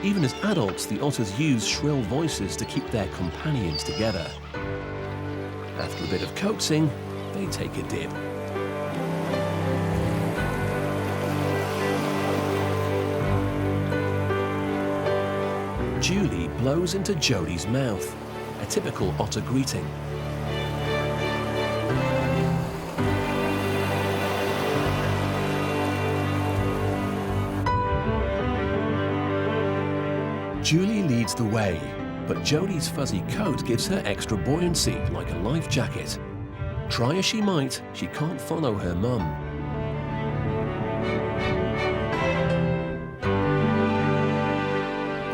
Even as adults, the otters use shrill voices to keep their companions together. After a bit of coaxing, they take a dip. Julie blows into Jody's mouth, a typical otter greeting. Julie leads the way, but Jody's fuzzy coat gives her extra buoyancy like a life jacket. Try as she might, she can't follow her mum.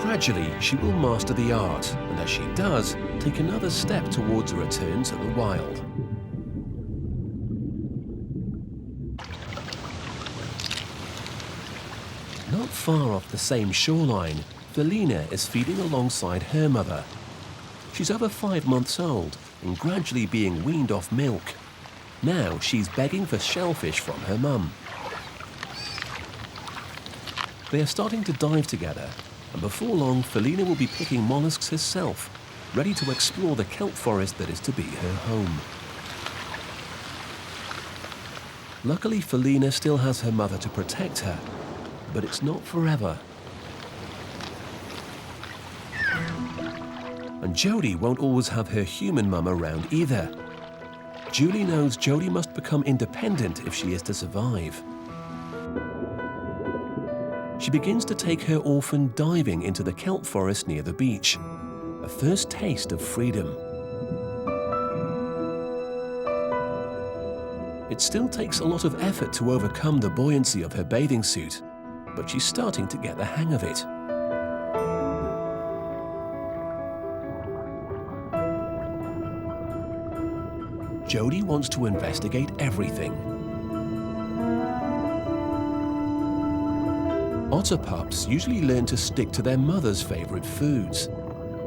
Gradually, she will master the art, and as she does, take another step towards a return to the wild. Not far off the same shoreline, Felina is feeding alongside her mother. She's over 5 months old and gradually being weaned off milk. Now she's begging for shellfish from her mum. They are starting to dive together, and before long, Felina will be picking mollusks herself, ready to explore the kelp forest that is to be her home. Luckily, Felina still has her mother to protect her, but it's not forever. And Jody won't always have her human mum around either. Julie knows Jody must become independent if she is to survive. She begins to take her orphan diving into the kelp forest near the beach, a first taste of freedom. It still takes a lot of effort to overcome the buoyancy of her bathing suit, but she's starting to get the hang of it. Jody wants to investigate everything. Otter pups usually learn to stick to their mother's favorite foods,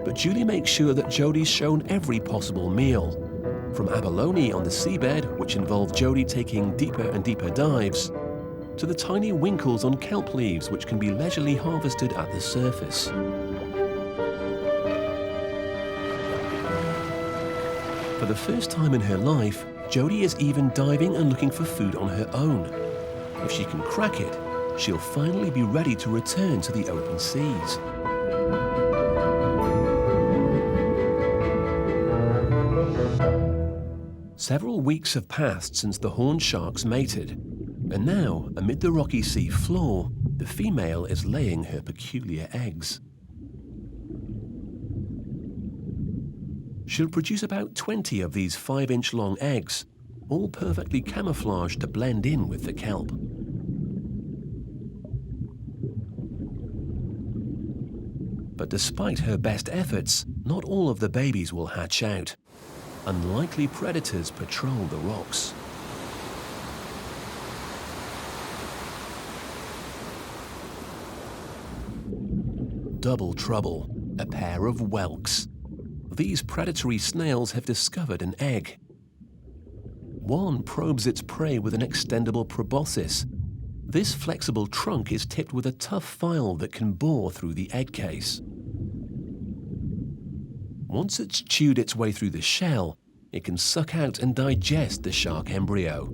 but Julie makes sure that Jody's shown every possible meal, from abalone on the seabed, which involve Jody taking deeper and deeper dives, to the tiny winkles on kelp leaves, which can be leisurely harvested at the surface. For the first time in her life, Jody is even diving and looking for food on her own. If she can crack it, she'll finally be ready to return to the open seas. Several weeks have passed since the horned sharks mated, and now, amid the rocky sea floor, the female is laying her peculiar eggs. She'll produce about 20 of these 5-inch long eggs, all perfectly camouflaged to blend in with the kelp. But despite her best efforts, not all of the babies will hatch out. Unlikely predators patrol the rocks. double trouble, a pair of whelks. These predatory snails have discovered an egg. One probes its prey with an extendable proboscis. This flexible trunk is tipped with a tough file that can bore through the egg case. Once it's chewed its way through the shell, it can suck out and digest the shark embryo.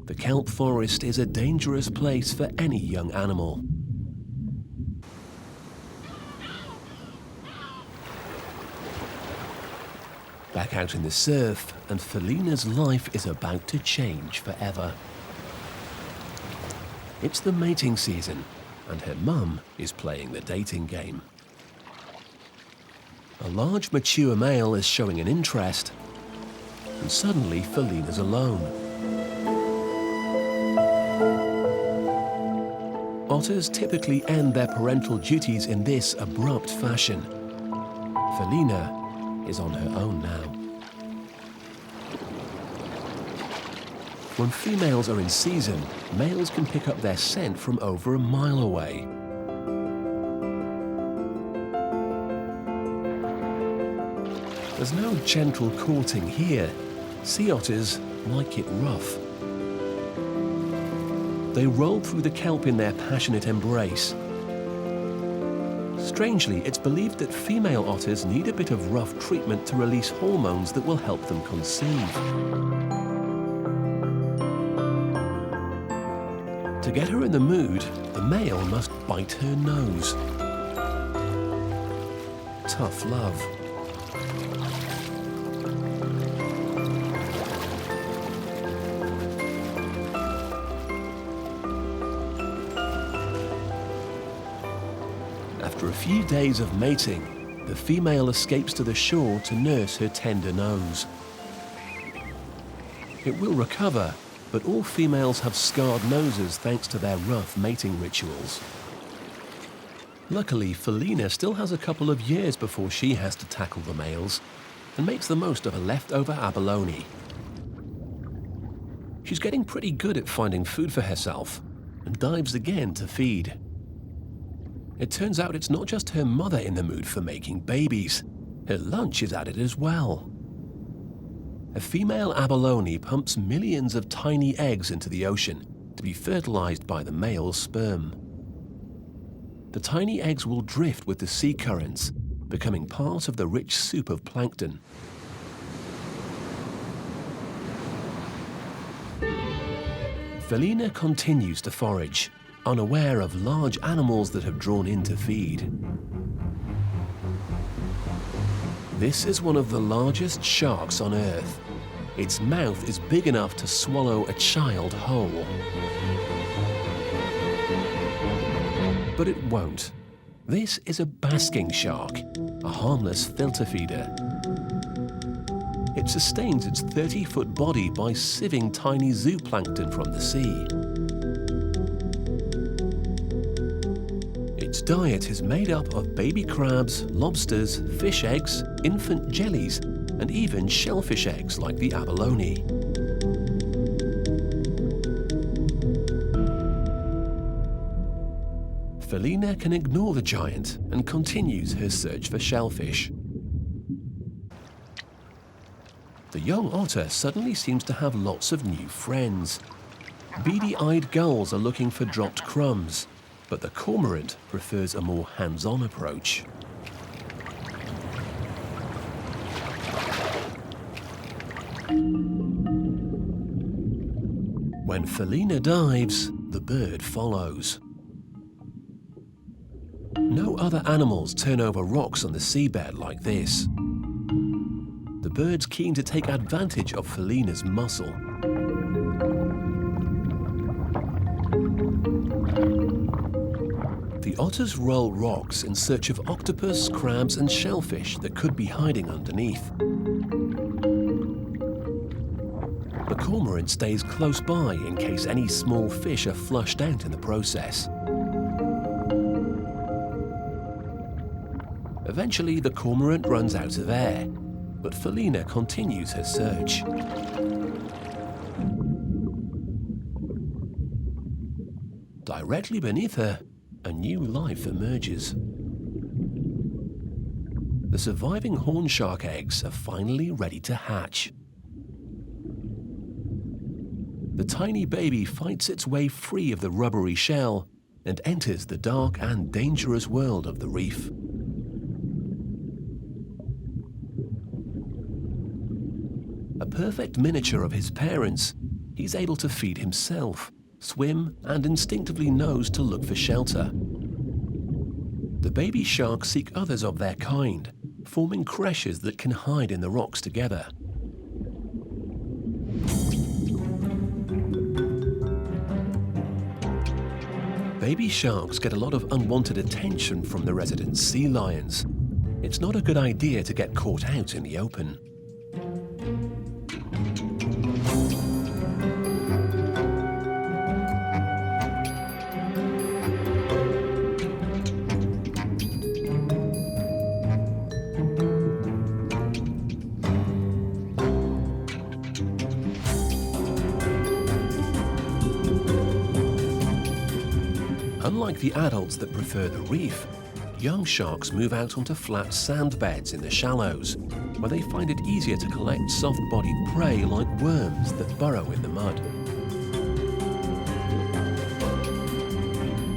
The kelp forest is a dangerous place for any young animal. Back out in the surf, and Felina's life is about to change forever. It's the mating season, and her mum is playing the dating game. A large mature male is showing an interest, and suddenly Felina's alone. Otters typically end their parental duties in this abrupt fashion. Felina is on her own now. When females are in season, males can pick up their scent from over a mile away. There's no gentle courting here. Sea otters like it rough. They roll through the kelp in their passionate embrace. Strangely, it's believed that female otters need a bit of rough treatment to release hormones that will help them conceive. To get her in the mood, the male must bite her nose. Tough love. After a few days of mating, the female escapes to the shore to nurse her tender nose. It will recover, but all females have scarred noses thanks to their rough mating rituals. Luckily, Felina still has a couple of years before she has to tackle the males, and makes the most of a leftover abalone. She's getting pretty good at finding food for herself, and dives again to feed. It turns out it's not just her mother in the mood for making babies. Her lunch is at it as well. A female abalone pumps millions of tiny eggs into the ocean to be fertilized by the male's sperm. The tiny eggs will drift with the sea currents, becoming part of the rich soup of plankton. Felina continues to forage, unaware of large animals that have drawn in to feed. This is one of the largest sharks on Earth. Its mouth is big enough to swallow a child whole. But it won't. This is a basking shark, a harmless filter feeder. It sustains its 30-foot body by sieving tiny zooplankton from the sea. Its diet is made up of baby crabs, lobsters, fish eggs, infant jellies, and even shellfish eggs like the abalone. Felina can ignore the giant and continues her search for shellfish. The young otter suddenly seems to have lots of new friends. Beady-eyed gulls are looking for dropped crumbs, but the cormorant prefers a more hands-on approach. When Felina dives, the bird follows. No other animals turn over rocks on the seabed like this. The bird's keen to take advantage of Felina's muscle. The otters roll rocks in search of octopus, crabs, and shellfish that could be hiding underneath. The cormorant stays close by in case any small fish are flushed out in the process. Eventually, the cormorant runs out of air, but Felina continues her search. Directly beneath her, a new life emerges. The surviving horn shark eggs are finally ready to hatch. The tiny baby fights its way free of the rubbery shell and enters the dark and dangerous world of the reef. A perfect miniature of his parents, he's able to feed himself, swim, and instinctively knows to look for shelter. The baby sharks seek others of their kind, forming creches that can hide in the rocks together. Baby sharks get a lot of unwanted attention from the resident sea lions. It's not a good idea to get caught out in the open. Unlike the adults that prefer the reef, young sharks move out onto flat sand beds in the shallows, where they find it easier to collect soft-bodied prey like worms that burrow in the mud.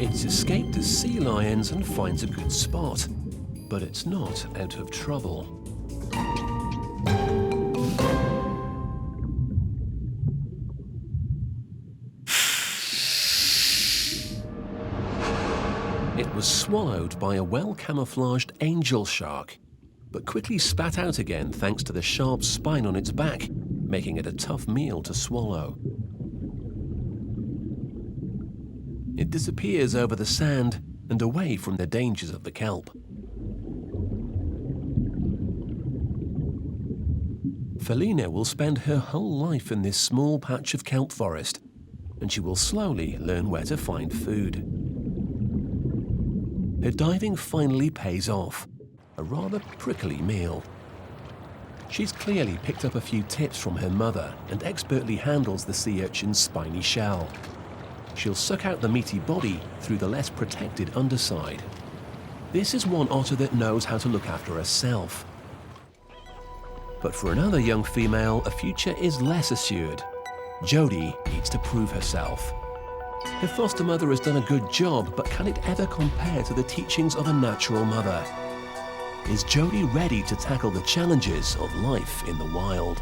It's escaped as sea lions and finds a good spot, but it's not out of trouble. It was swallowed by a well-camouflaged angel shark, but quickly spat out again thanks to the sharp spine on its back, making it a tough meal to swallow. It disappears over the sand and away from the dangers of the kelp. Felina will spend her whole life in this small patch of kelp forest, and she will slowly learn where to find food. Her diving finally pays off, a rather prickly meal. She's clearly picked up a few tips from her mother and expertly handles the sea urchin's spiny shell. She'll suck out the meaty body through the less protected underside. This is one otter that knows how to look after herself. But for another young female, a future is less assured. Jodie needs to prove herself. Her foster mother has done a good job, but can it ever compare to the teachings of a natural mother? Is Jodie ready to tackle the challenges of life in the wild?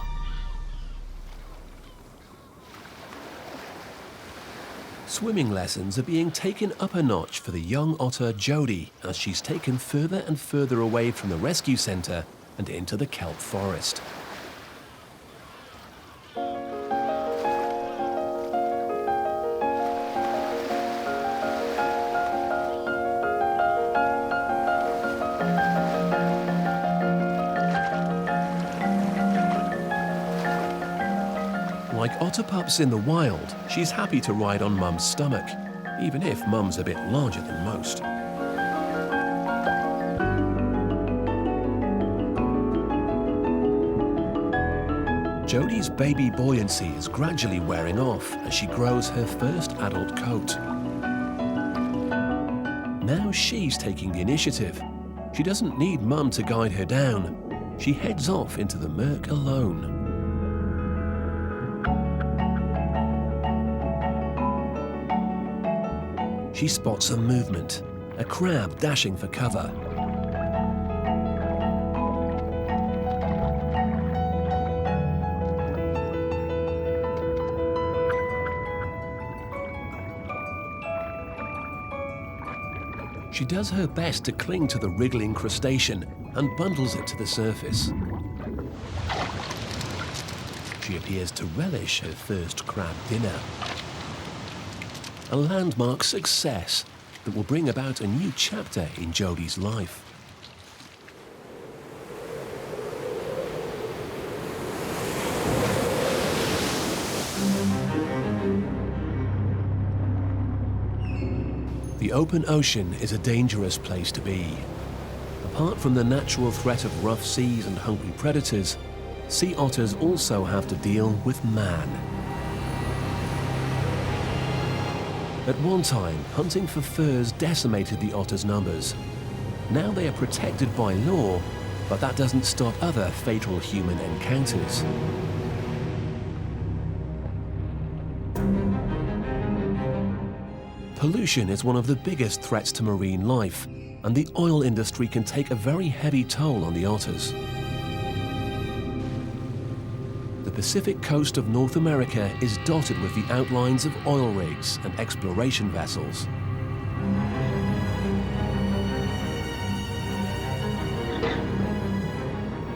Swimming lessons are being taken up a notch for the young otter Jodie as she's taken further and further away from the rescue centre and into the kelp forest. Like Otter Pups in the wild, she's happy to ride on Mum's stomach, even if Mum's a bit larger than most. Jodie's baby buoyancy is gradually wearing off as she grows her first adult coat. Now she's taking the initiative. She doesn't need Mum to guide her down. She heads off into the murk alone. She spots some movement, a crab dashing for cover. She does her best to cling to the wriggling crustacean and bundles it to the surface. She appears to relish her first crab dinner. A landmark success that will bring about a new chapter in Jodie's life. The open ocean is a dangerous place to be. Apart from the natural threat of rough seas and hungry predators, sea otters also have to deal with man. At one time, hunting for furs decimated the otter's numbers. Now they are protected by law, but that doesn't stop other fatal human encounters. Pollution is one of the biggest threats to marine life, and the oil industry can take a very heavy toll on the otters. The Pacific coast of North America is dotted with the outlines of oil rigs and exploration vessels.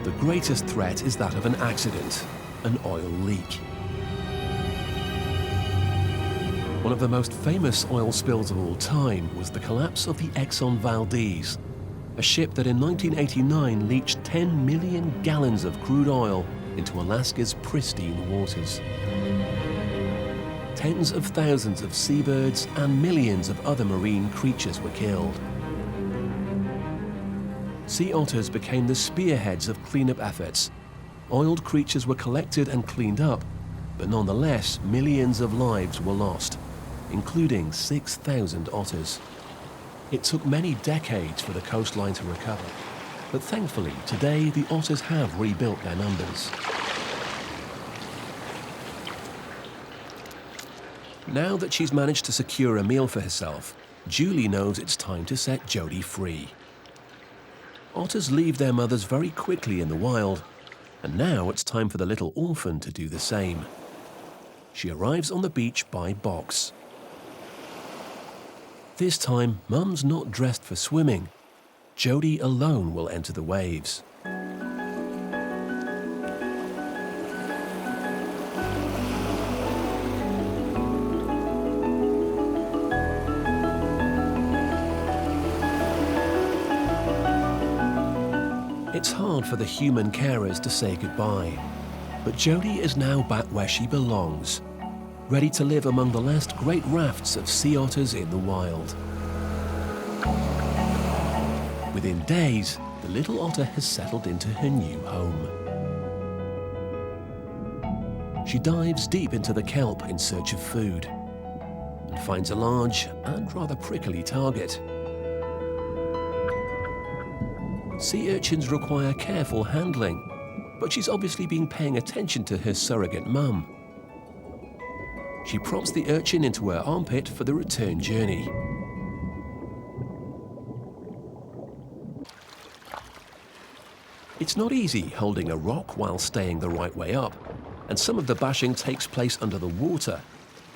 The greatest threat is that of an accident, an oil leak. One of the most famous oil spills of all time was the collapse of the Exxon Valdez, a ship that in 1989 leached 10 million gallons of crude oil into Alaska's pristine waters. Tens of thousands of seabirds and millions of other marine creatures were killed. Sea otters became the spearheads of cleanup efforts. Oiled creatures were collected and cleaned up, but nonetheless, millions of lives were lost, including 6,000 otters. It took many decades for the coastline to recover, but thankfully today the otters have rebuilt their numbers. Now that she's managed to secure a meal for herself, Julie knows it's time to set Jody free. Otters leave their mothers very quickly in the wild, and now it's time for the little orphan to do the same. She arrives on the beach by box. This time, Mum's not dressed for swimming. Jody alone will enter the waves. It's hard for the human carers to say goodbye, but Jody is now back where she belongs, ready to live among the last great rafts of sea otters in the wild. Within days, the little otter has settled into her new home. She dives deep into the kelp in search of food and finds a large and rather prickly target. Sea urchins require careful handling, but she's obviously been paying attention to her surrogate mum. She props the urchin into her armpit for the return journey. It's not easy holding a rock while staying the right way up, and some of the bashing takes place under the water,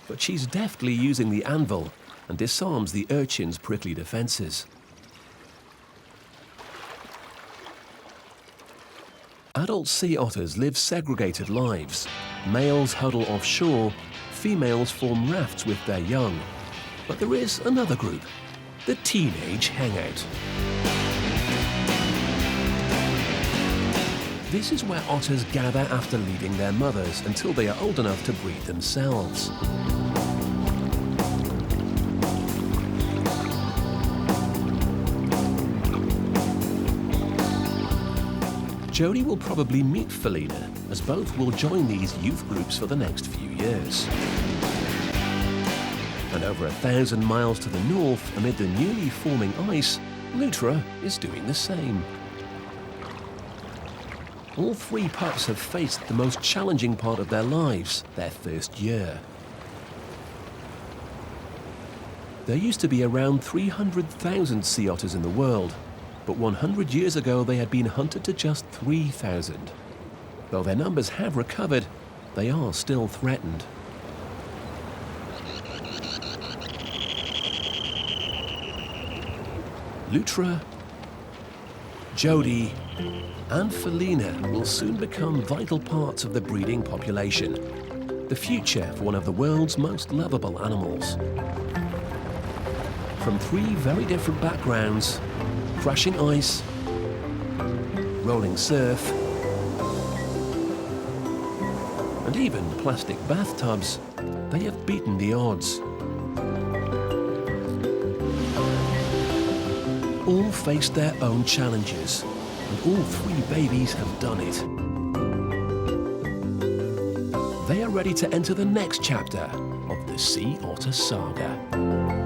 but she's deftly using the anvil and disarms the urchin's prickly defenses. Adult sea otters live segregated lives. Males huddle offshore, females form rafts with their young. But there is another group, the teenage hangout. This is where otters gather after leaving their mothers until they are old enough to breed themselves. Jody will probably meet Felina, as both will join these youth groups for the next few years. And over 1,000 miles to the north, amid the newly forming ice, Lutra is doing the same. All three pups have faced the most challenging part of their lives, their first year. There used to be around 300,000 sea otters in the world, but 100 years ago they had been hunted to just 3,000. Though their numbers have recovered, they are still threatened. Lutra, Jody, and Felina will soon become vital parts of the breeding population, the future for one of the world's most lovable animals. From three very different backgrounds, crashing ice, rolling surf, and even plastic bathtubs, they have beaten the odds. All faced their own challenges, and all three babies have done it. They are ready to enter the next chapter of the sea otter saga.